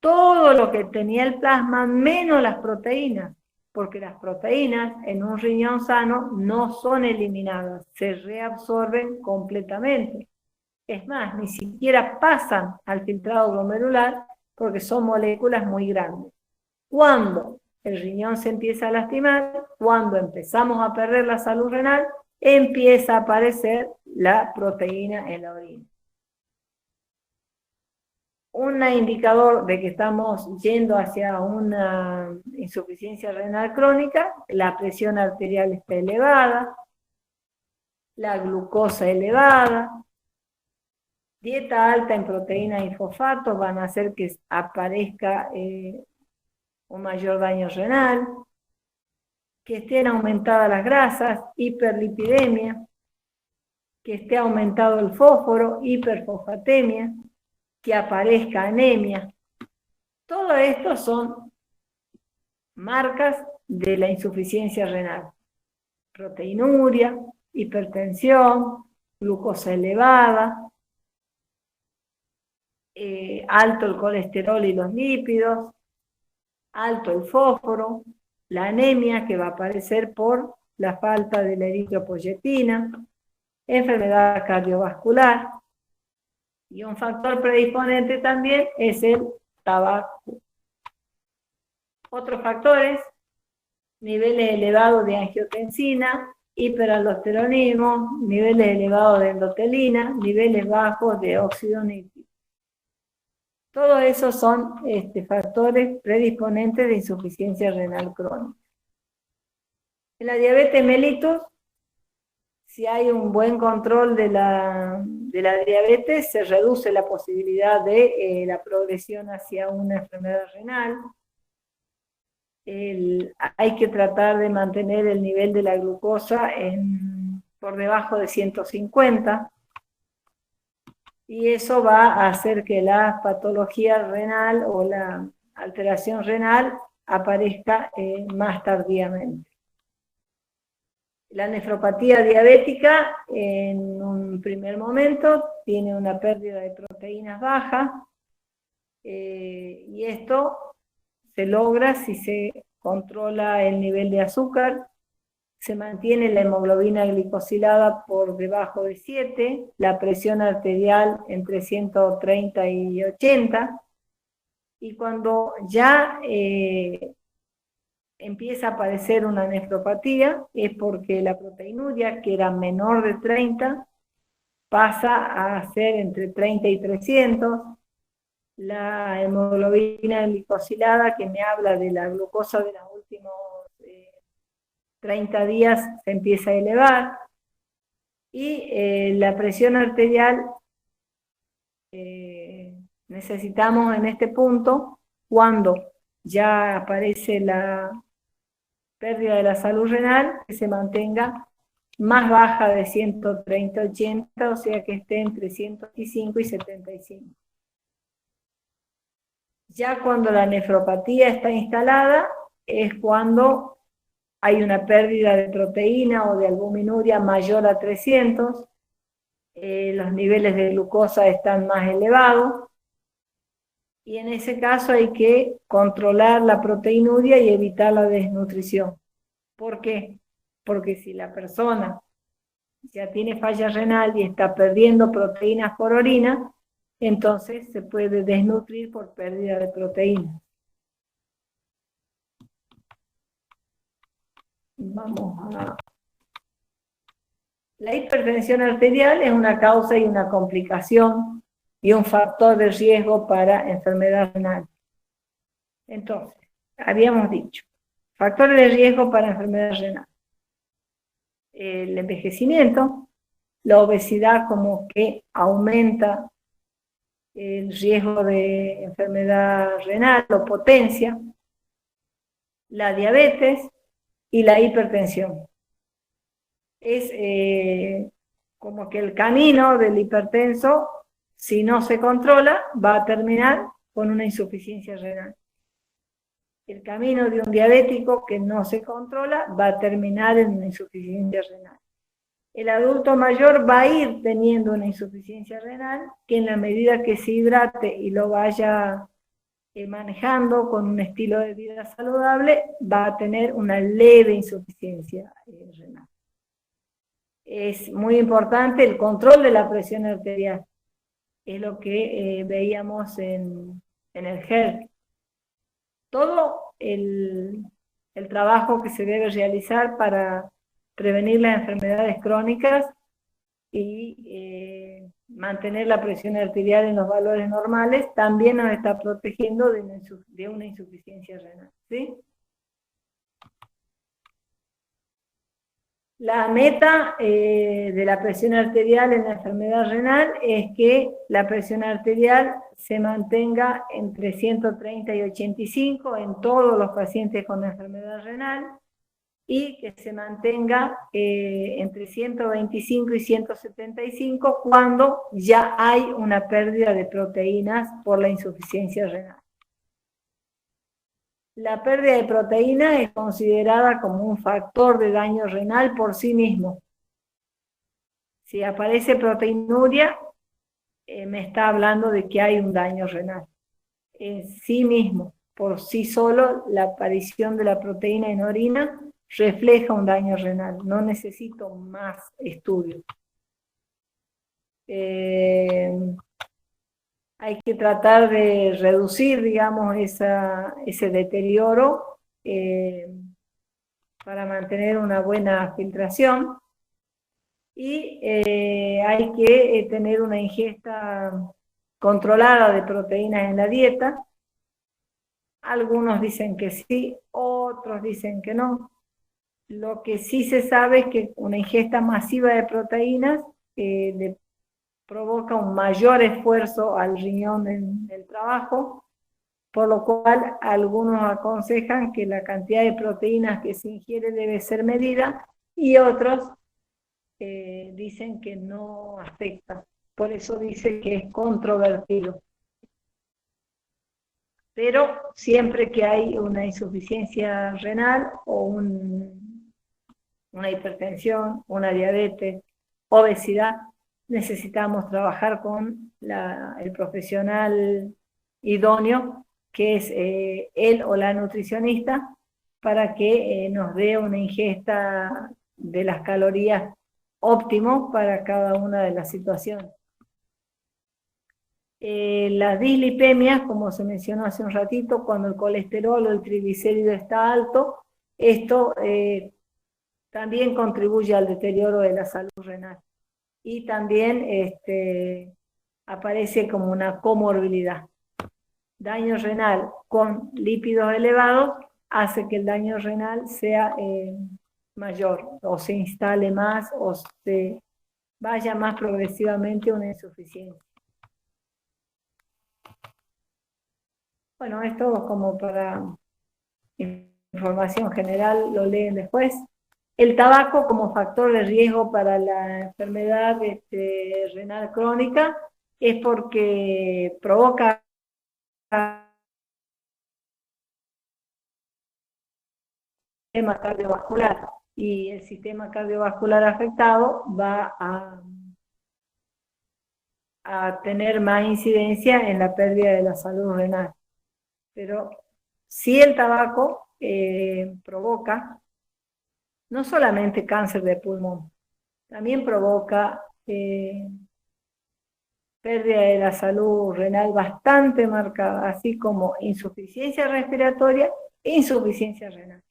todo lo que tenía el plasma menos las proteínas, porque las proteínas en un riñón sano no son eliminadas, se reabsorben completamente. Es más, ni siquiera pasan al filtrado glomerular porque son moléculas muy grandes. Cuando el riñón se empieza a lastimar, cuando empezamos a perder la salud renal, empieza a aparecer la proteína en la orina. Un indicador de que estamos yendo hacia una insuficiencia renal crónica, la presión arterial está elevada, la glucosa elevada, dieta alta en proteínas y fosfatos van a hacer que aparezca un mayor daño renal, que estén aumentadas las grasas, hiperlipidemia, que esté aumentado el fósforo, hiperfosfatemia, que aparezca anemia. Todo esto son marcas de la insuficiencia renal. Proteinuria, hipertensión, glucosa elevada, alto el colesterol y los lípidos, alto el fósforo, la anemia que va a aparecer por la falta de la eritropoyetina, enfermedad cardiovascular, y un factor predisponente también es el tabaco. Otros factores, niveles elevados de angiotensina, hiperaldosteronismo, niveles elevados de endotelina, niveles bajos de óxido nítrico. Todos esos son factores predisponentes de insuficiencia renal crónica. En la diabetes mellitus, si hay un buen control de la diabetes, se reduce la posibilidad de la progresión hacia una enfermedad renal. Hay que tratar de mantener el nivel de la glucosa por debajo de 150, y eso va a hacer que la patología renal o la alteración renal aparezca más tardíamente. La nefropatía diabética, en un primer momento, tiene una pérdida de proteínas baja, y esto se logra si se controla el nivel de azúcar, se mantiene la hemoglobina glicosilada por debajo de 7, la presión arterial entre 130 y 80, y cuando ya empieza a aparecer una nefropatía, es porque la proteinuria, que era menor de 30, pasa a ser entre 30 y 300, la hemoglobina glicosilada, que me habla de la glucosa de los últimos 30 días, se empieza a elevar, y la presión arterial, necesitamos en este punto, cuando ya aparece la pérdida de la salud renal, que se mantenga más baja de 130-80, o sea que esté entre 125 y 75. Ya cuando la nefropatía está instalada, es cuando hay una pérdida de proteína o de albuminuria mayor a 300, los niveles de glucosa están más elevados, y en ese caso hay que controlar la proteinuria y evitar la desnutrición. ¿Por qué? Porque si la persona ya tiene falla renal y está perdiendo proteínas por orina, entonces se puede desnutrir por pérdida de proteínas. Vamos a... La hipertensión arterial es una causa y una complicación y un factor de riesgo para enfermedad renal. Entonces, habíamos dicho, factores de riesgo para enfermedad renal: el envejecimiento, la obesidad como que aumenta el riesgo de enfermedad renal o potencia, la diabetes y la hipertensión. Es como que el camino del hipertenso, si no se controla, va a terminar con una insuficiencia renal. El camino de un diabético que no se controla va a terminar en una insuficiencia renal. El adulto mayor va a ir teniendo una insuficiencia renal, que en la medida que se hidrate y lo vaya manejando con un estilo de vida saludable, va a tener una leve insuficiencia renal. Es muy importante el control de la presión arterial. Es lo que veíamos en el HERT. Todo el trabajo que se debe realizar para prevenir las enfermedades crónicas y mantener la presión arterial en los valores normales, también nos está protegiendo de una insuficiencia renal, ¿sí? La meta de la presión arterial en la enfermedad renal es que la presión arterial se mantenga entre 130 y 85 en todos los pacientes con enfermedad renal, y que se mantenga entre 125 y 175 cuando ya hay una pérdida de proteínas por la insuficiencia renal. La pérdida de proteína es considerada como un factor de daño renal por sí mismo. Si aparece proteinuria, me está hablando de que hay un daño renal. En sí mismo, por sí solo, la aparición de la proteína en orina refleja un daño renal. No necesito más estudios. Hay que tratar de reducir, digamos, ese deterioro para mantener una buena filtración, y hay que tener una ingesta controlada de proteínas en la dieta. Algunos dicen que sí, otros dicen que no. Lo que sí se sabe es que una ingesta masiva de proteínas le provoca un mayor esfuerzo al riñón en el trabajo, por lo cual algunos aconsejan que la cantidad de proteínas que se ingiere debe ser medida y otros dicen que no afecta. Por eso dice que es controvertido. Pero siempre que hay una insuficiencia renal o una hipertensión, una diabetes, obesidad, necesitamos trabajar con el profesional idóneo, que es él o la nutricionista, para que nos dé una ingesta de las calorías óptimo para cada una de las situaciones. Las dislipemias, como se mencionó hace un ratito, cuando el colesterol o el triglicérido está alto, esto también contribuye al deterioro de la salud renal. Y también aparece como una comorbilidad. Daño renal con lípidos elevados hace que el daño renal sea mayor, o se instale más, o se vaya más progresivamente una insuficiencia. Bueno, esto como para información general, lo leen después. El tabaco como factor de riesgo para la enfermedad renal crónica es porque provoca sistema cardiovascular y el sistema cardiovascular afectado va a tener más incidencia en la pérdida de la salud renal. Pero si el tabaco provoca no solamente cáncer de pulmón, también provoca pérdida de la salud renal bastante marcada, así como insuficiencia respiratoria e insuficiencia renal.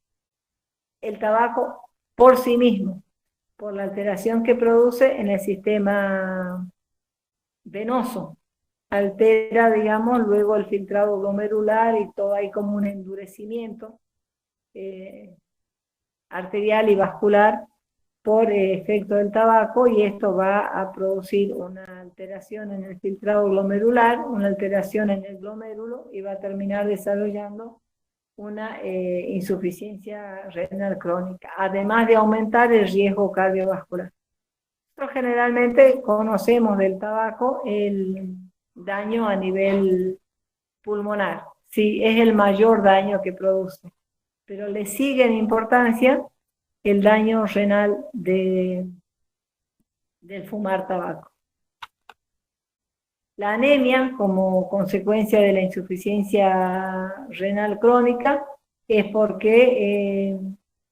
El tabaco por sí mismo, por la alteración que produce en el sistema venoso, altera, digamos, luego el filtrado glomerular y todo hay como un endurecimiento arterial y vascular por efecto del tabaco, y esto va a producir una alteración en el filtrado glomerular, una alteración en el glomérulo, y va a terminar desarrollando una insuficiencia renal crónica, además de aumentar el riesgo cardiovascular. Nosotros generalmente conocemos del tabaco el daño a nivel pulmonar, sí, es el mayor daño que produce, pero le sigue en importancia el daño renal del fumar tabaco. La anemia, como consecuencia de la insuficiencia renal crónica, es porque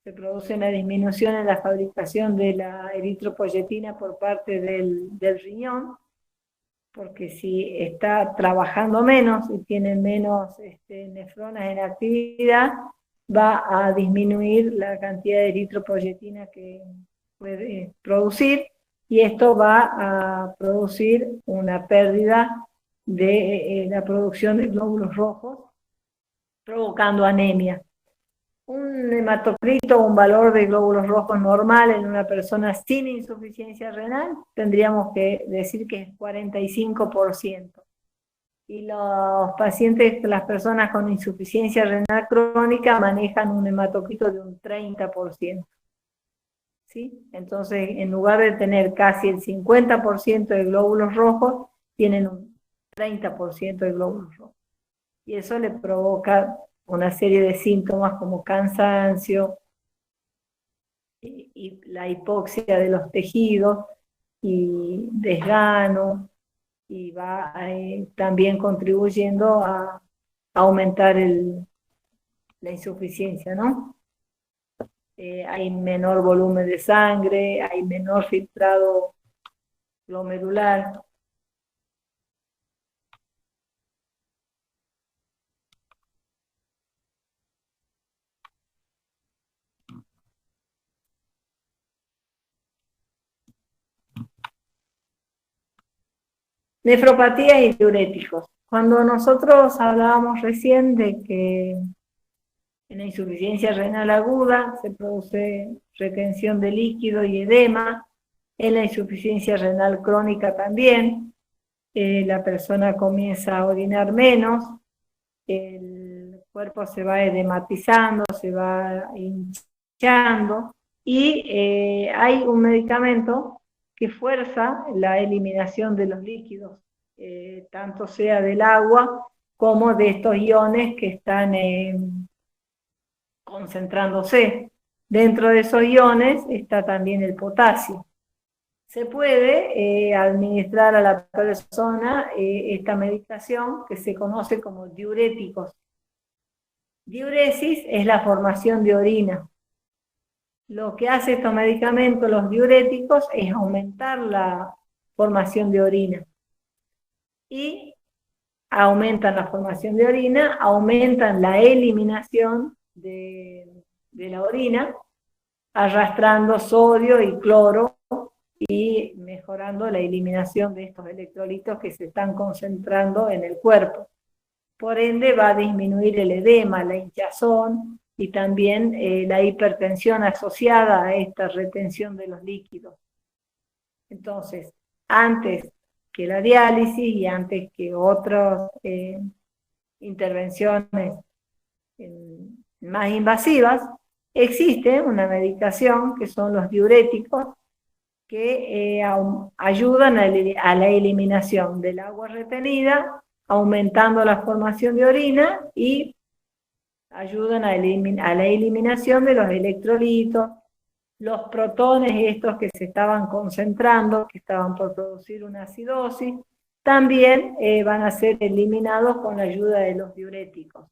se produce una disminución en la fabricación de la eritropoyetina por parte del riñón, porque si está trabajando menos y tiene menos nefronas en actividad, va a disminuir la cantidad de eritropoyetina que puede producir, y esto va a producir una pérdida de la producción de glóbulos rojos, provocando anemia. Un hematocrito, un valor de glóbulos rojos normal en una persona sin insuficiencia renal, tendríamos que decir que es 45%. Y los pacientes, las personas con insuficiencia renal crónica, manejan un hematocrito de un 30%. ¿Sí? Entonces, en lugar de tener casi el 50% de glóbulos rojos, tienen un 30% de glóbulos rojos. Y eso le provoca una serie de síntomas como cansancio y la hipoxia de los tejidos y desgano, y va también contribuyendo a aumentar la insuficiencia, ¿no? Hay menor volumen de sangre, hay menor filtrado glomerular. Nefropatía y diuréticos. Cuando nosotros hablábamos recién de que en la insuficiencia renal aguda se produce retención de líquido y edema, en la insuficiencia renal crónica también, la persona comienza a orinar menos, el cuerpo se va edematizando, se va hinchando, y hay un medicamento que fuerza la eliminación de los líquidos, tanto sea del agua como de estos iones que están concentrándose. Dentro de esos iones está también el potasio. Se puede administrar a la persona esta medicación que se conoce como diuréticos. Diuresis es la formación de orina. Lo que hace estos medicamentos, los diuréticos, es aumentar la formación de orina. Y aumentan la formación de orina, aumentan la eliminación de la orina, arrastrando sodio y cloro y mejorando la eliminación de estos electrolitos que se están concentrando en el cuerpo. Por ende va a disminuir el edema, la hinchazón y también la hipertensión asociada a esta retención de los líquidos. Entonces, antes que la diálisis y antes que otras intervenciones más invasivas, existe una medicación que son los diuréticos que ayudan a la eliminación del agua retenida, aumentando la formación de orina y ayudan a la eliminación de los electrolitos, los protones estos que se estaban concentrando, que estaban por producir una acidosis, también van a ser eliminados con la ayuda de los diuréticos.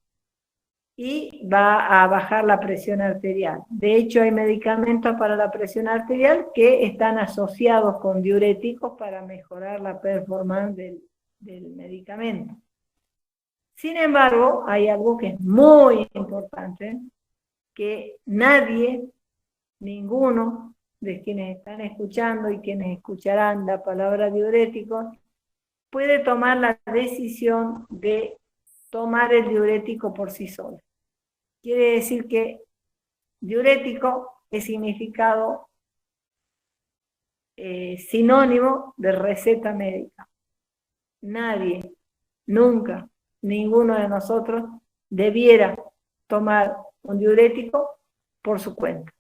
Y va a bajar la presión arterial. De hecho, hay medicamentos para la presión arterial que están asociados con diuréticos para mejorar la performance del medicamento. Sin embargo, hay algo que es muy importante, que nadie, ninguno de quienes están escuchando y quienes escucharán la palabra diuréticos, puede tomar la decisión de tomar el diurético por sí solo. Quiere decir que diurético es significado sinónimo de receta médica. Nadie, nunca, ninguno de nosotros debiera tomar un diurético por su cuenta.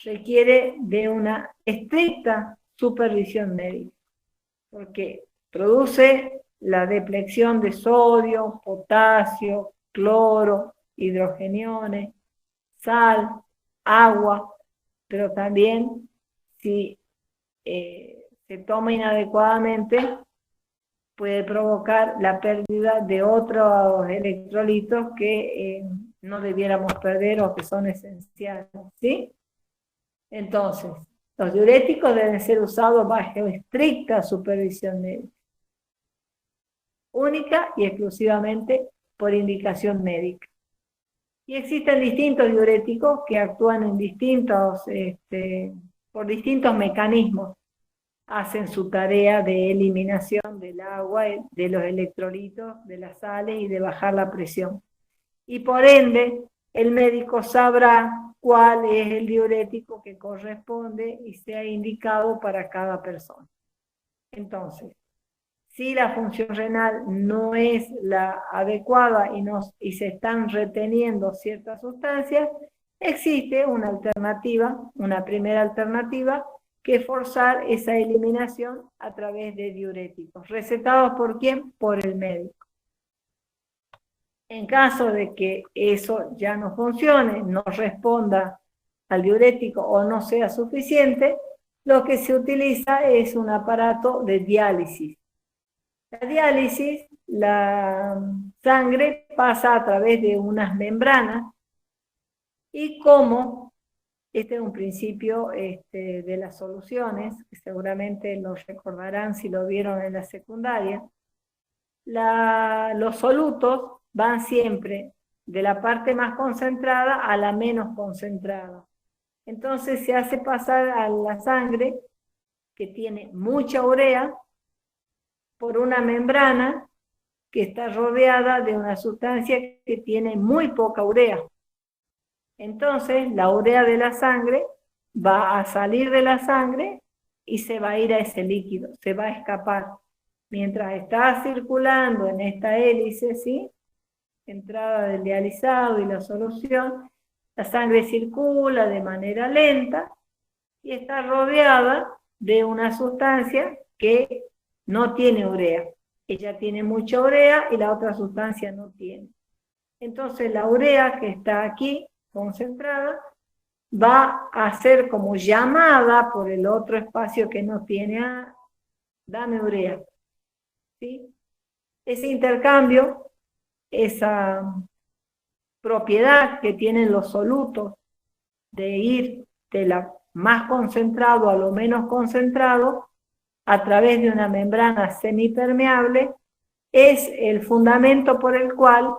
Requiere de una estricta supervisión médica, porque produce la depleción de sodio, potasio, cloro, hidrogeniones, sal, agua, pero también si se toma inadecuadamente puede provocar la pérdida de otros electrolitos que no debiéramos perder o que son esenciales, ¿sí? Entonces, los diuréticos deben ser usados bajo estricta supervisión médica, única y exclusivamente por indicación médica. Y existen distintos diuréticos que actúan en por distintos mecanismos. Hacen su tarea de eliminación del agua, de los electrolitos, de las sales y de bajar la presión. Y por ende, el médico sabrá cuál es el diurético que corresponde y sea indicado para cada persona. Entonces, si la función renal no es la adecuada y se están reteniendo ciertas sustancias, existe una alternativa, una primera alternativa, que es forzar esa eliminación a través de diuréticos. ¿Recetados por quién? Por el médico. En caso de que eso ya no funcione, no responda al diurético o no sea suficiente, lo que se utiliza es un aparato de diálisis. La diálisis, la sangre pasa a través de unas membranas y como este es un principio de las soluciones, que seguramente lo recordarán si lo vieron en la secundaria, los solutos van siempre de la parte más concentrada a la menos concentrada. Entonces se hace pasar a la sangre, que tiene mucha urea, por una membrana que está rodeada de una sustancia que tiene muy poca urea. Entonces, la urea de la sangre va a salir de la sangre y se va a ir a ese líquido, se va a escapar. Mientras está circulando en esta hélice, ¿sí?, entrada del dializado y la solución, la sangre circula de manera lenta y está rodeada de una sustancia que no tiene urea. Ella tiene mucha urea y la otra sustancia no tiene. Entonces la urea que está aquí concentrada va a ser como llamada por el otro espacio que no tiene, dame urea. ¿Sí? Ese intercambio, esa propiedad que tienen los solutos de ir de la más concentrado a lo menos concentrado a través de una membrana semipermeable, es el fundamento por el cual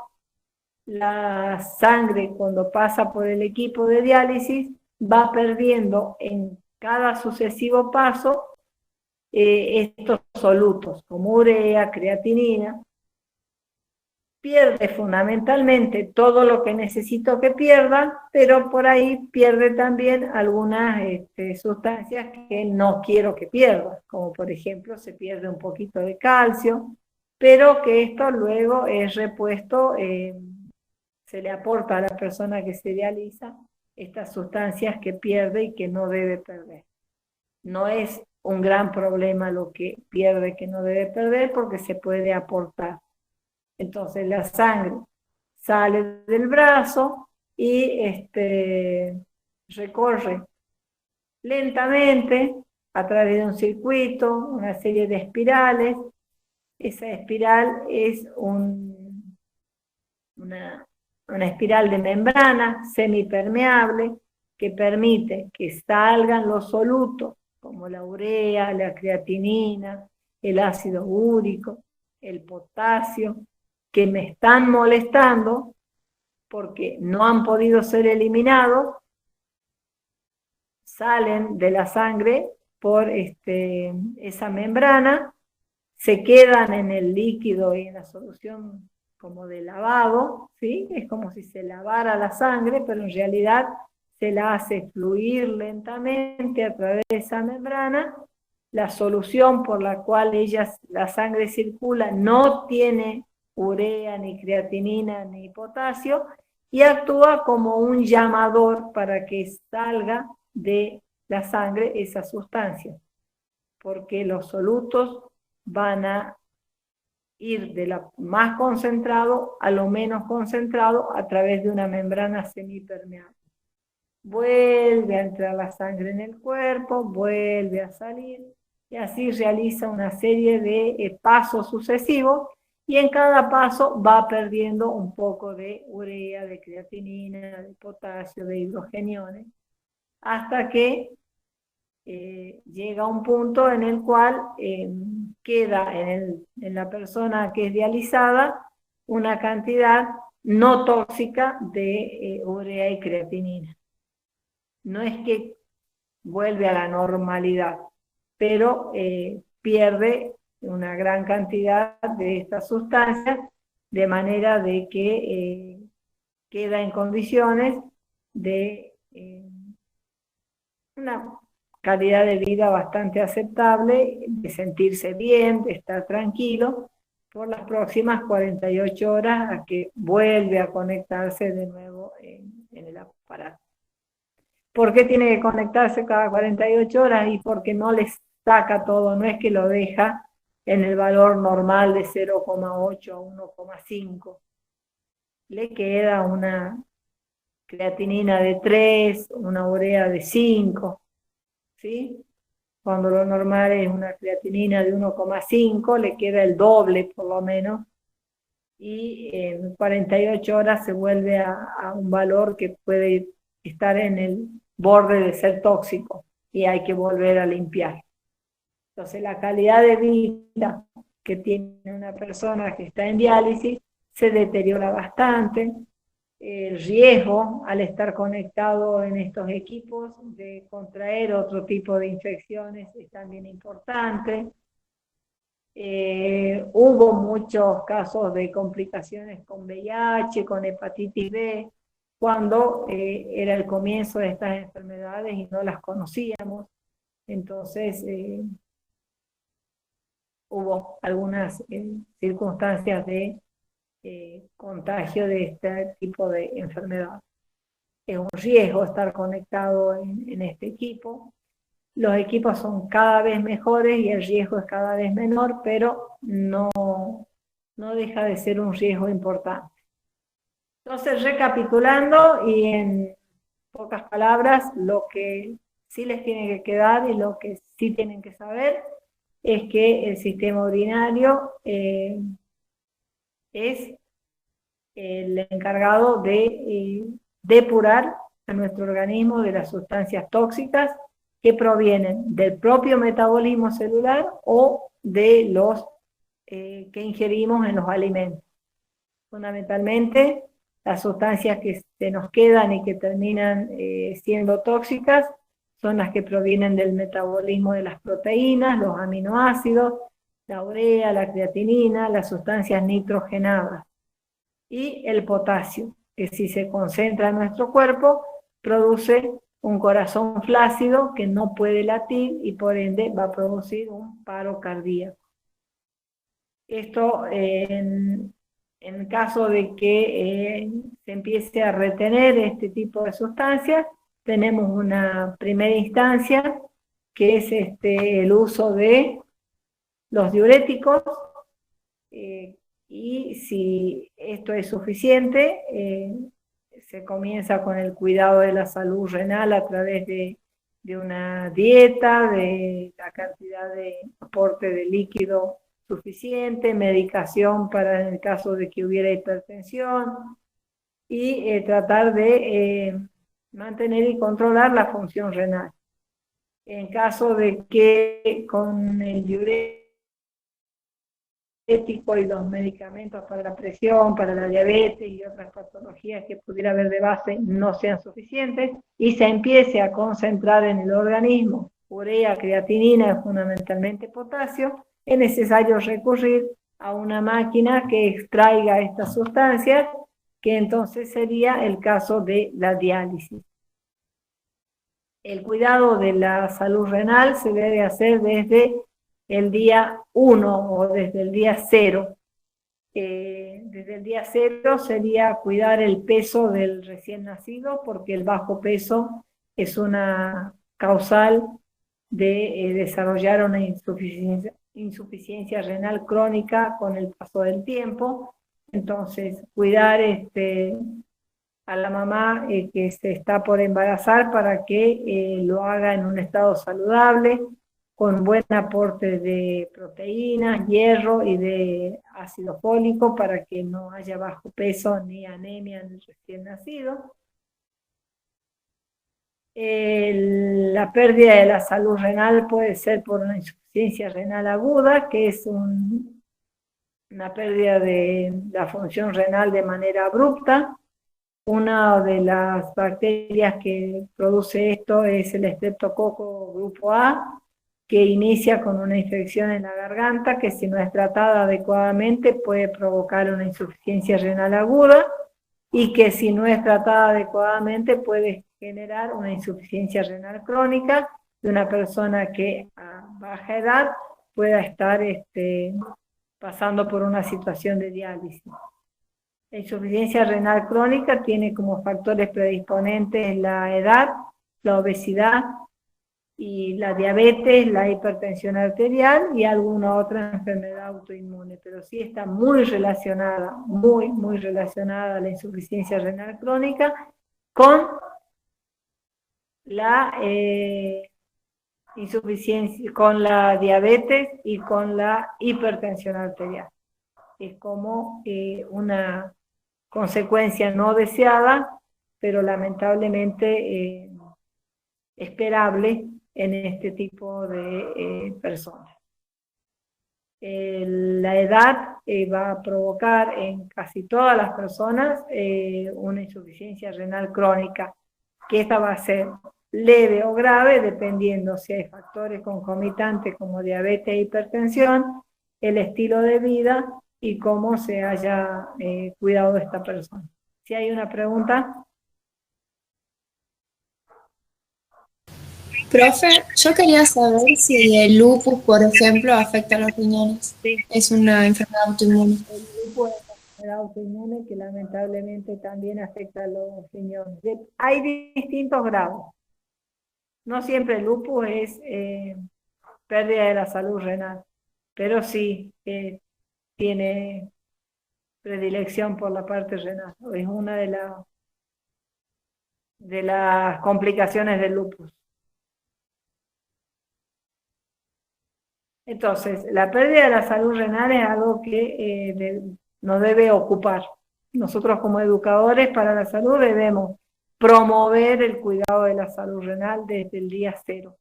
la sangre, cuando pasa por el equipo de diálisis, va perdiendo en cada sucesivo paso estos solutos, como urea, creatinina. Pierde fundamentalmente todo lo que necesito que pierda, pero por ahí pierde también algunas sustancias que no quiero que pierda, como por ejemplo se pierde un poquito de calcio, pero que esto luego es repuesto, se le aporta a la persona que se dializa estas sustancias que pierde y que no debe perder. No es un gran problema lo que pierde que no debe perder porque se puede aportar. Entonces la sangre sale del brazo y recorre lentamente a través de un circuito, una serie de espirales. Esa espiral es una espiral de membrana semipermeable que permite que salgan los solutos como la urea, la creatinina, el ácido úrico, el potasio, que me están molestando porque no han podido ser eliminados, salen de la sangre por esa membrana, se quedan en el líquido y en la solución como de lavado, ¿sí? Es como si se lavara la sangre, pero en realidad se la hace fluir lentamente a través de esa membrana. La solución por la cual la sangre circula no tiene urea, ni creatinina, ni potasio, y actúa como un llamador para que salga de la sangre esa sustancia, porque los solutos van a ir de lo más concentrado a lo menos concentrado a través de una membrana semipermeable. Vuelve a entrar la sangre en el cuerpo, vuelve a salir, y así realiza una serie de pasos sucesivos, y en cada paso va perdiendo un poco de urea, de creatinina, de potasio, de hidrogeniones, hasta que llega un punto en el cual queda en la persona que es dializada una cantidad no tóxica de urea y creatinina. No es que vuelve a la normalidad, pero pierde una gran cantidad de estas sustancias, de manera de que queda en condiciones de una calidad de vida bastante aceptable, de sentirse bien, de estar tranquilo, por las próximas 48 horas a que vuelve a conectarse de nuevo en el aparato. ¿Por qué tiene que conectarse cada 48 horas? Y porque no les saca todo, no es que lo deja en el valor normal de 0,8 a 1,5. Le queda una creatinina de 3, una urea de 5, ¿sí? Cuando lo normal es una creatinina de 1,5, le queda el doble por lo menos, y en 48 horas se vuelve a un valor que puede estar en el borde de ser tóxico y hay que volver a limpiar. Entonces la calidad de vida que tiene una persona que está en diálisis se deteriora bastante. El riesgo al estar conectado en estos equipos de contraer otro tipo de infecciones es también importante. Hubo muchos casos de complicaciones con VIH, con hepatitis B, cuando era el comienzo de estas enfermedades y no las conocíamos. Entonces, hubo algunas circunstancias de contagio de este tipo de enfermedad. Es un riesgo estar conectado en este equipo. Los equipos son cada vez mejores y el riesgo es cada vez menor, pero no deja de ser un riesgo importante. Entonces, recapitulando y en pocas palabras, lo que sí les tiene que quedar y lo que sí tienen que saber es que el sistema urinario es el encargado de depurar a nuestro organismo de las sustancias tóxicas que provienen del propio metabolismo celular o de los que ingerimos en los alimentos. Fundamentalmente, las sustancias que se nos quedan y que terminan siendo tóxicas son las que provienen del metabolismo de las proteínas, los aminoácidos, la urea, la creatinina, las sustancias nitrogenadas y el potasio, que si se concentra en nuestro cuerpo, produce un corazón flácido que no puede latir y por ende va a producir un paro cardíaco. Esto en caso de que se empiece a retener este tipo de sustancias, tenemos una primera instancia que es el uso de los diuréticos, y si esto es suficiente, se comienza con el cuidado de la salud renal a través de una dieta, de la cantidad de aporte de líquido suficiente, medicación para en el caso de que hubiera hipertensión, y tratar de mantener y controlar la función renal. En caso de que con el diurético y los medicamentos para la presión, para la diabetes y otras patologías que pudiera haber de base no sean suficientes y se empiece a concentrar en el organismo urea, creatinina, fundamentalmente potasio, es necesario recurrir a una máquina que extraiga estas sustancias, que entonces sería el caso de la diálisis. El cuidado de la salud renal se debe hacer desde el día 1 o desde el día 0. Desde el día 0 sería cuidar el peso del recién nacido, porque el bajo peso es una causal de desarrollar una insuficiencia renal crónica con el paso del tiempo. Entonces, cuidar a la mamá que se está por embarazar para que lo haga en un estado saludable, con buen aporte de proteínas, hierro y de ácido fólico para que no haya bajo peso ni anemia en el recién nacido. La pérdida de la salud renal puede ser por una insuficiencia renal aguda, que es una pérdida de la función renal de manera abrupta. Una de las bacterias que produce esto es el Streptococcus grupo A, que inicia con una infección en la garganta, que si no es tratada adecuadamente puede provocar una insuficiencia renal aguda, y que si no es tratada adecuadamente puede generar una insuficiencia renal crónica de una persona que a baja edad pueda estar pasando por una situación de diálisis. La insuficiencia renal crónica tiene como factores predisponentes la edad, la obesidad y la diabetes, la hipertensión arterial y alguna otra enfermedad autoinmune, pero sí está muy relacionada, muy relacionada la insuficiencia renal crónica con la insuficiencia, con la diabetes y con la hipertensión arterial. Es como una consecuencia no deseada, pero lamentablemente esperable en este tipo de personas. La edad va a provocar en casi todas las personas una insuficiencia renal crónica, que esta va a ser leve o grave dependiendo si hay factores concomitantes como diabetes e hipertensión, el estilo de vida y cómo se haya cuidado de esta persona. Si hay una pregunta. Profe, yo quería saber si el lupus, por ejemplo, afecta a los riñones. Sí. Es una enfermedad autoinmune. El lupus es una enfermedad autoinmune que lamentablemente también afecta a los riñones. Hay distintos grados. No siempre el lupus es pérdida de la salud renal, pero sí tiene predilección por la parte renal. Es una de las complicaciones del lupus. Entonces, la pérdida de la salud renal es algo que nos debe ocupar. Nosotros como educadores para la salud debemos promover el cuidado de la salud renal desde el día cero.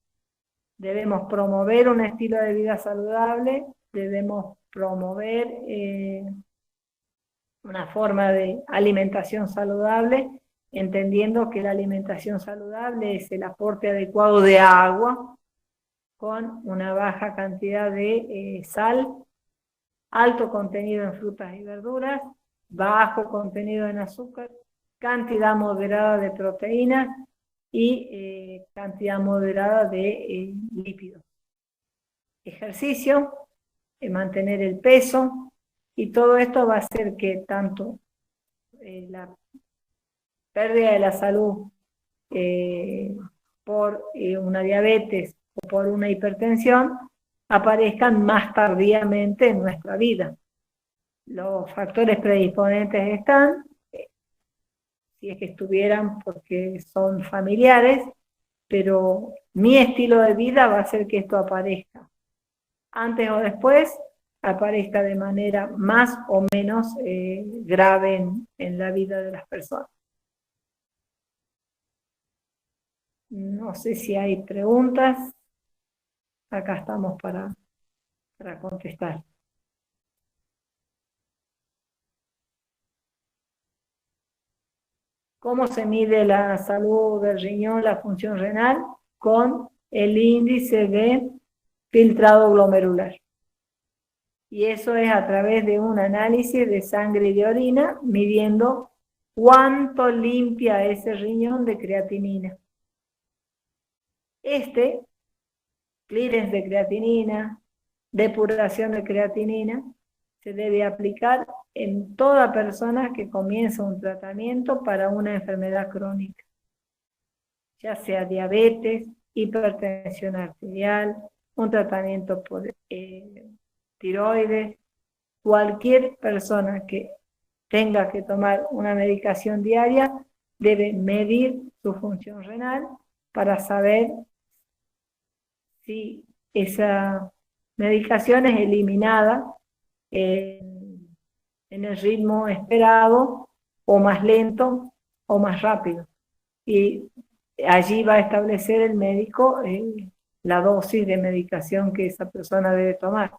Debemos promover un estilo de vida saludable, debemos promover una forma de alimentación saludable, entendiendo que la alimentación saludable es el aporte adecuado de agua, con una baja cantidad de sal, alto contenido en frutas y verduras, bajo contenido en azúcar, cantidad moderada de proteínas y cantidad moderada de lípidos. Ejercicio, mantener el peso, y todo esto va a hacer que tanto la pérdida de la salud por una diabetes o por una hipertensión aparezcan más tardíamente en nuestra vida. Los factores predisponentes están, si es que estuvieran porque son familiares, pero mi estilo de vida va a hacer que esto aparezca. Antes o después, aparezca de manera más o menos grave en la vida de las personas. No sé si hay preguntas. Acá estamos para contestar. ¿Cómo se mide la salud del riñón, la función renal? Con el índice de filtrado glomerular. Y eso es a través de un análisis de sangre y de orina, midiendo cuánto limpia ese riñón de creatinina. Clearance de creatinina, depuración de creatinina, se debe aplicar en toda persona que comienza un tratamiento para una enfermedad crónica, ya sea diabetes, hipertensión arterial, un tratamiento por tiroides. Cualquier persona que tenga que tomar una medicación diaria debe medir su función renal para saber si esa medicación es eliminada en el ritmo esperado, o más lento, o más rápido. Y allí va a establecer el médico la dosis de medicación que esa persona debe tomar.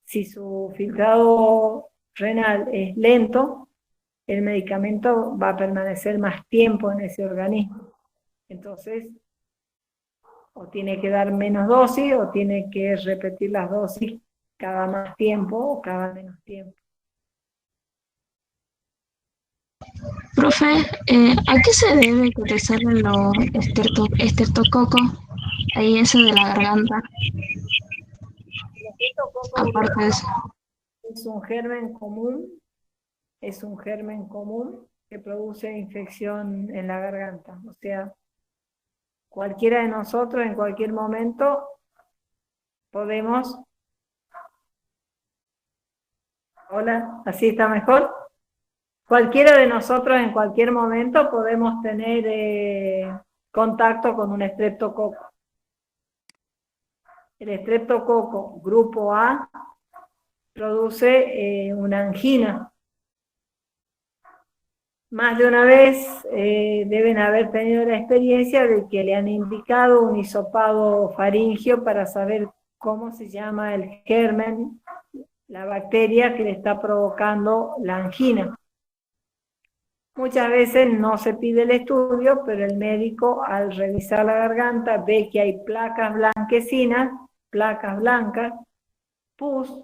Si su filtrado renal es lento, el medicamento va a permanecer más tiempo en ese organismo. Entonces, o tiene que dar menos dosis, o tiene que repetir las dosis cada más tiempo o cada menos tiempo. Profe, ¿a qué se debe que te salen los estreptococos? Ahí eso de la garganta. Aparte de eso. Es un germen común que produce infección en la garganta. O sea, cualquiera de nosotros en cualquier momento podemos... Hola, ¿así está mejor? Cualquiera de nosotros en cualquier momento podemos tener contacto con un estreptococo. El estreptococo grupo A produce una angina. Más de una vez deben haber tenido la experiencia de que le han indicado un hisopado faríngeo para saber cómo se llama el germen, la bacteria que le está provocando la angina. Muchas veces no se pide el estudio, pero el médico al revisar la garganta ve que hay placas blanquecinas, placas blancas, pus,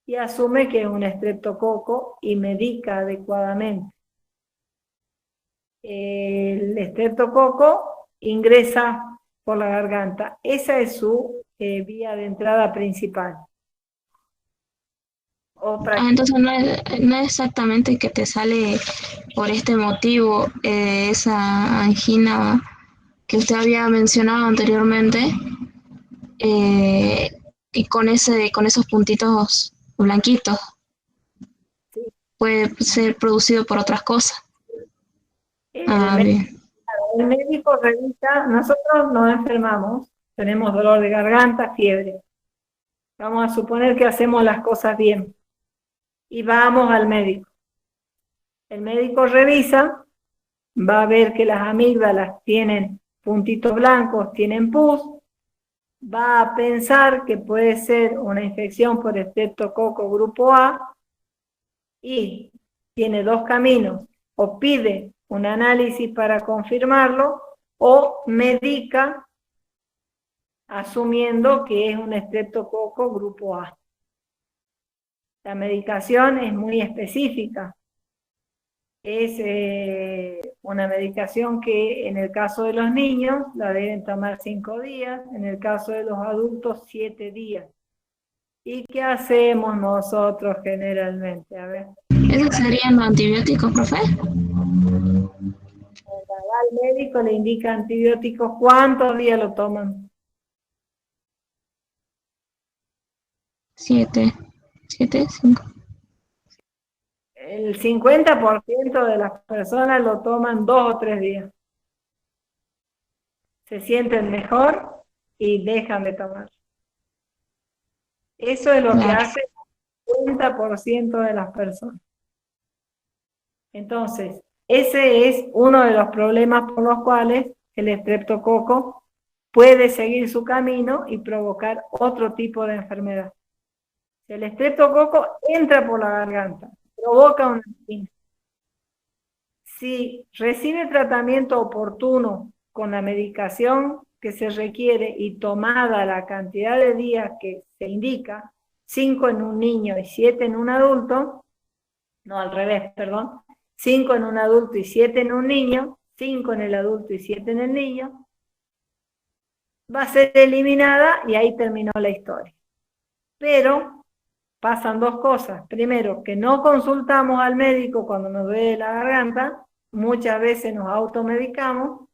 y asume que es un estreptococo y medica adecuadamente. El estreptococo ingresa por la garganta. Esa es su vía de entrada principal. Entonces no es exactamente que te sale por este motivo esa angina que usted había mencionado anteriormente, y con esos puntitos blanquitos. Sí. Puede ser producido por otras cosas. Bien. El médico revisa, nosotros nos enfermamos, tenemos dolor de garganta, fiebre. Vamos a suponer que hacemos las cosas bien y vamos al médico. El médico revisa, va a ver que las amígdalas tienen puntitos blancos, tienen pus, va a pensar que puede ser una infección por estreptococo grupo A y tiene dos caminos: o pide un análisis para confirmarlo o medica asumiendo que es un estreptococo grupo A. La medicación es muy específica. Es una medicación que en el caso de los niños la deben tomar 5 días, en el caso de los adultos 7 días. ¿Y qué hacemos nosotros generalmente? A ver. ¿Esos serían los antibióticos, profe? Al médico le indica antibióticos, ¿cuántos días lo toman? 7, 5. El 50% de las personas lo toman 2 o 3 días. Se sienten mejor y dejan de tomar. Eso es lo que hace el 50% de las personas. Entonces, ese es uno de los problemas por los cuales el estreptococo puede seguir su camino y provocar otro tipo de enfermedad. El estreptococo entra por la garganta, provoca una angina. Si recibe tratamiento oportuno con la medicación que se requiere y tomada la cantidad de días que se indica, 5 en un niño y 7 en un adulto, no al revés, perdón, 5 en un adulto y 7 en un niño, 5 en el adulto y 7 en el niño, va a ser eliminada y ahí terminó la historia. Pero pasan dos cosas. Primero, que no consultamos al médico cuando nos duele la garganta, muchas veces nos automedicamos.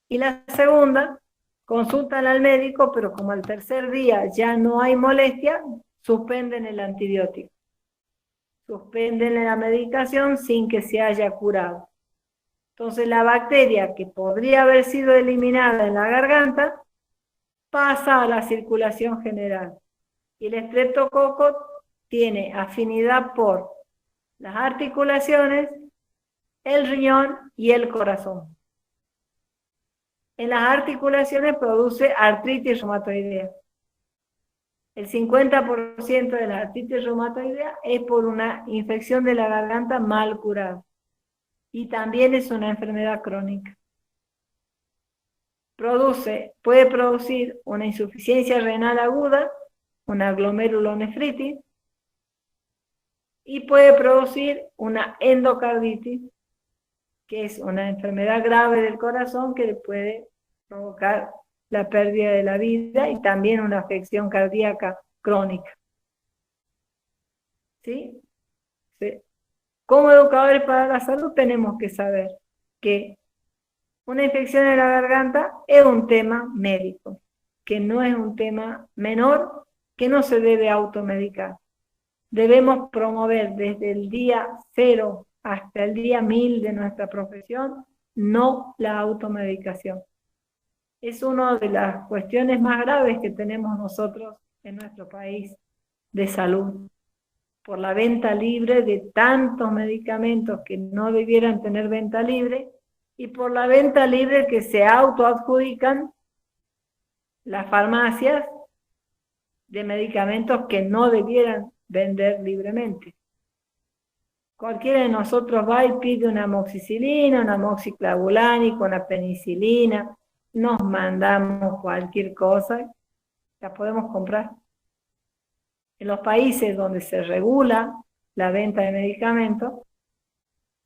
Y la segunda, consultan al médico, pero como al tercer día ya no hay molestia, suspenden el antibiótico. Suspenden la medicación sin que se haya curado. Entonces la bacteria que podría haber sido eliminada en la garganta pasa a la circulación general. Y el estreptococo tiene afinidad por las articulaciones, el riñón y el corazón. En las articulaciones produce artritis reumatoidea. El 50% de la artritis reumatoidea es por una infección de la garganta mal curada. Y también es una enfermedad crónica. Puede producir una insuficiencia renal aguda, una glomerulonefritis, y puede producir una endocarditis, que es una enfermedad grave del corazón que le puede provocar la pérdida de la vida y también una afección cardíaca crónica. ¿Sí? Sí. Como educadores para la salud tenemos que saber que una infección en la garganta es un tema médico, que no es un tema menor, que no se debe automedicar. Debemos promover desde el día 0 hasta el día 1000 de nuestra profesión, no la automedicación. Es una de las cuestiones más graves que tenemos nosotros en nuestro país de salud, por la venta libre de tantos medicamentos que no debieran tener venta libre, y por la venta libre que se autoadjudican las farmacias de medicamentos que no debieran vender libremente. Cualquiera de nosotros va y pide una amoxicilina, una amoxiclavulánica, una penicilina, nos mandamos cualquier cosa, la podemos comprar. En los países donde se regula la venta de medicamentos,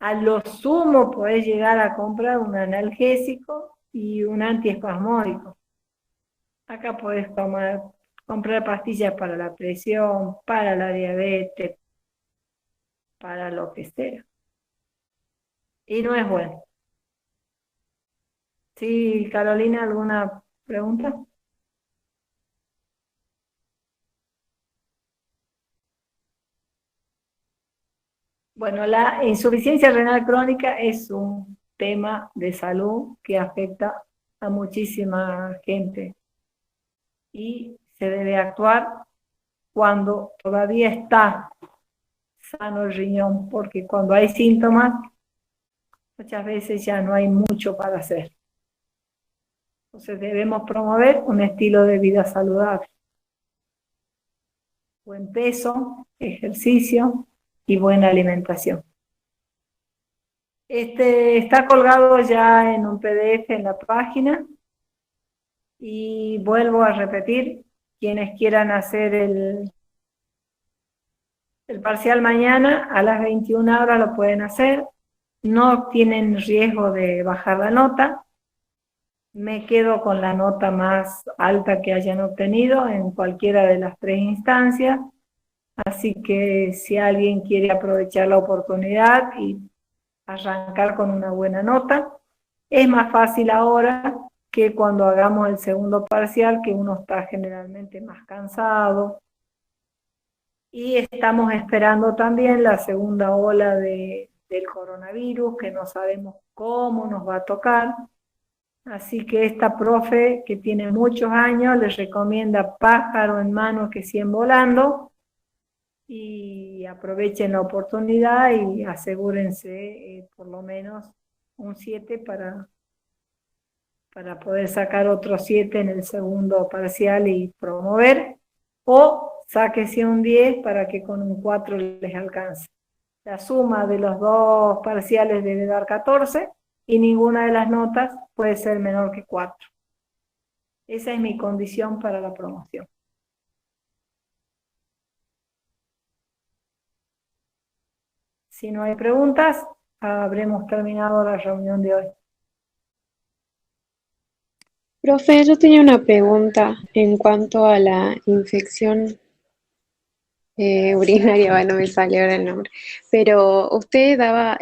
a lo sumo podés llegar a comprar un analgésico y un antiespasmódico. Acá podés comprar pastillas para la presión, para la diabetes, para lo que sea. Y no es bueno. Sí, Carolina, ¿alguna pregunta? Bueno, la insuficiencia renal crónica es un tema de salud que afecta a muchísima gente y se debe actuar cuando todavía está sano el riñón, porque cuando hay síntomas, muchas veces ya no hay mucho para hacer. Entonces debemos promover un estilo de vida saludable. Buen peso, ejercicio y buena alimentación. Está colgado ya en un PDF en la página y vuelvo a repetir, quienes quieran hacer el parcial mañana a las 21 horas lo pueden hacer, no tienen riesgo de bajar la nota, me quedo con la nota más alta que hayan obtenido en cualquiera de las 3 instancias, así que si alguien quiere aprovechar la oportunidad y arrancar con una buena nota, es más fácil ahora que cuando hagamos el segundo parcial, que uno está generalmente más cansado, y estamos esperando también la segunda ola del coronavirus, que no sabemos cómo nos va a tocar. Así que esta profe, que tiene muchos años, les recomienda pájaro en mano que 100 volando, y aprovechen la oportunidad y asegúrense por lo menos un 7 para poder sacar otro 7 en el segundo parcial y promover, o sáquese un 10 para que con un 4 les alcance. La suma de los 2 parciales debe dar 14 y ninguna de las notas puede ser menor que 4. Esa es mi condición para la promoción. Si no hay preguntas, habremos terminado la reunión de hoy. Profe, yo tenía una pregunta en cuanto a la infección urinaria, bueno, no me sale ahora el nombre, pero usted daba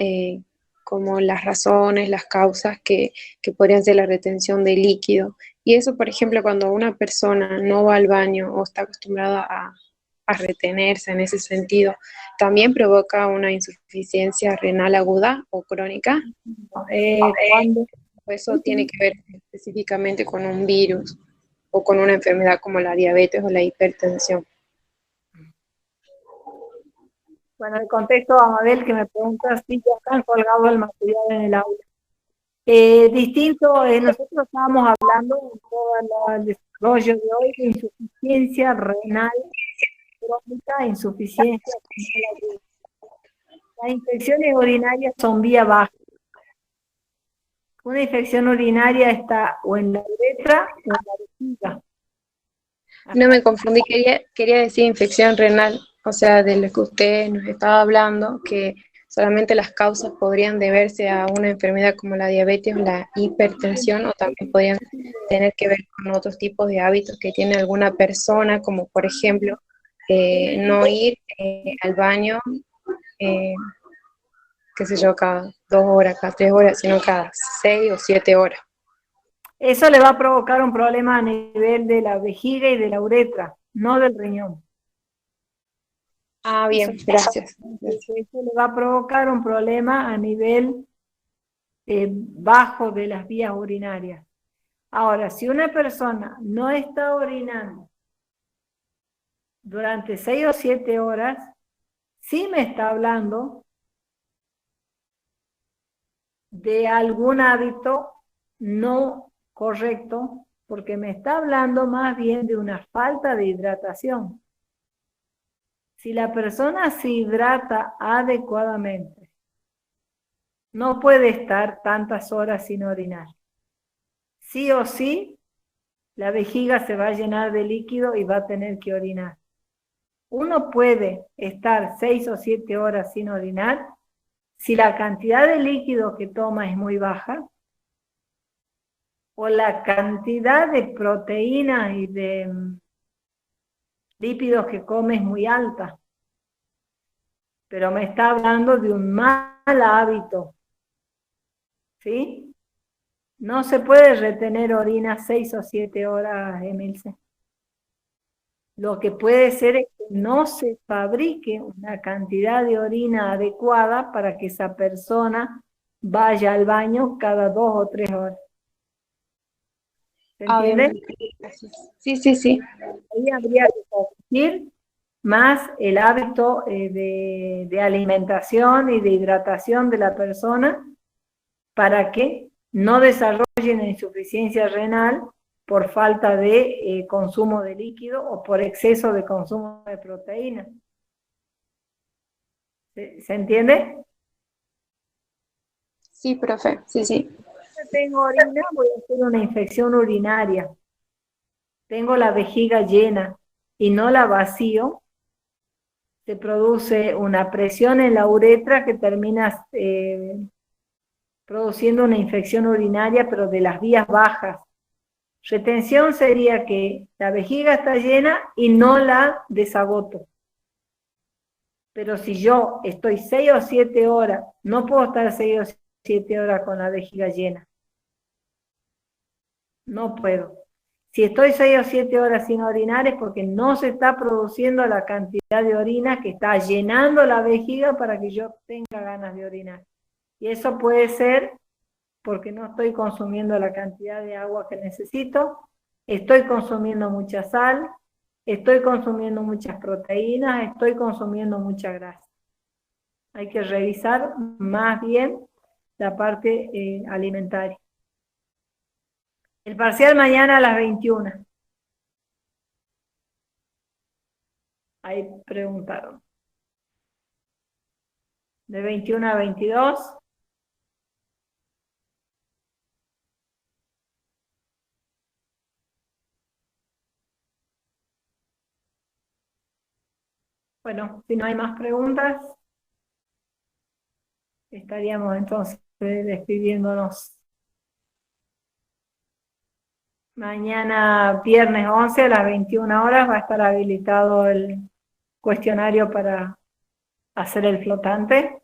como las razones, las causas que podrían ser la retención de líquido, y eso, por ejemplo, cuando una persona no va al baño o está acostumbrada a retenerse en ese sentido, ¿también provoca una insuficiencia renal aguda o crónica? Cuando ¿O eso tiene que ver específicamente con un virus o con una enfermedad como la diabetes o la hipertensión? Bueno, el contexto, Amabel, que me pregunta si ya están colgados el material en el aula. Distinto, nosotros estábamos hablando en todo el desarrollo de hoy de insuficiencia renal crónica, insuficiencia renal aguda. Las infecciones urinarias son vía baja. Una infección urinaria está o en la uretra o en la vejiga. No me confundí, quería decir infección renal, o sea, de lo que usted nos estaba hablando, que solamente las causas podrían deberse a una enfermedad como la diabetes o la hipertensión, o también podrían tener que ver con otros tipos de hábitos que tiene alguna persona, como por ejemplo, no ir al baño, qué sé yo, cada 2 horas, cada 3 horas, sino cada 6 o 7 horas. Eso le va a provocar un problema a nivel de la vejiga y de la uretra, no del riñón. Ah, bien, gracias. Eso le va a provocar un problema a nivel bajo de las vías urinarias. Ahora, si una persona no está orinando durante 6 o 7 horas, sí me está hablando de algún hábito no correcto, porque me está hablando más bien de una falta de hidratación. Si la persona se hidrata adecuadamente, no puede estar tantas horas sin orinar. Sí o sí, la vejiga se va a llenar de líquido y va a tener que orinar. uno puede estar 6 o 7 horas sin orinar si la cantidad de líquido que toma es muy baja o la cantidad de proteínas y de lípidos que come es muy alta. Pero me está hablando de un mal hábito, ¿sí? No se puede retener orina 6 o 7 horas, Emilce. Lo que puede ser es que no se fabrique una cantidad de orina adecuada para que esa persona vaya al baño cada 2 o 3 horas. ¿Se entiende? Sí, sí, sí. Ahí habría que corregir más el hábito de alimentación y de hidratación de la persona para que no desarrollen insuficiencia renal por falta de consumo de líquido o por exceso de consumo de proteína. ¿Se entiende? Sí, profe, sí, sí. Si tengo orina, voy a hacer una infección urinaria. Tengo la vejiga llena y no la vacío, se produce una presión en la uretra que termina produciendo una infección urinaria, pero de las vías bajas. Retención sería que la vejiga está llena y no la desagoto. Pero si yo estoy 6 o 7 horas, no puedo estar 6 o 7 horas con la vejiga llena. No puedo. Si estoy 6 o 7 horas sin orinar es porque no se está produciendo la cantidad de orina que está llenando la vejiga para que yo tenga ganas de orinar. Y eso puede ser porque no estoy consumiendo la cantidad de agua que necesito, estoy consumiendo mucha sal, estoy consumiendo muchas proteínas, estoy consumiendo mucha grasa. Hay que revisar más bien la parte alimentaria. El parcial mañana a las 21. Ahí preguntaron. De 21 a 22. Bueno, si no hay más preguntas, estaríamos entonces despidiéndonos. Mañana, viernes 11 a las 21 horas, va a estar habilitado el cuestionario para hacer el flotante.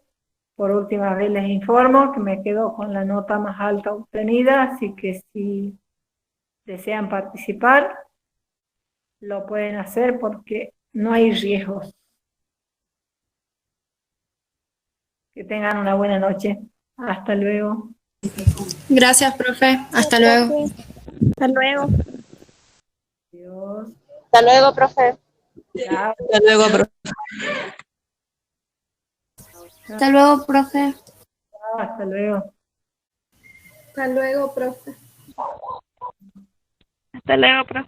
Por última vez les informo que me quedo con la nota más alta obtenida, así que si desean participar, lo pueden hacer porque no hay riesgos. Que tengan una buena noche. Hasta luego. Gracias, profe. Hasta luego. Hasta luego. Adiós. Hasta luego, profe. Chao. Hasta luego, profe. Hasta luego, profe. Hasta luego. Hasta luego, profe. Hasta luego, profe.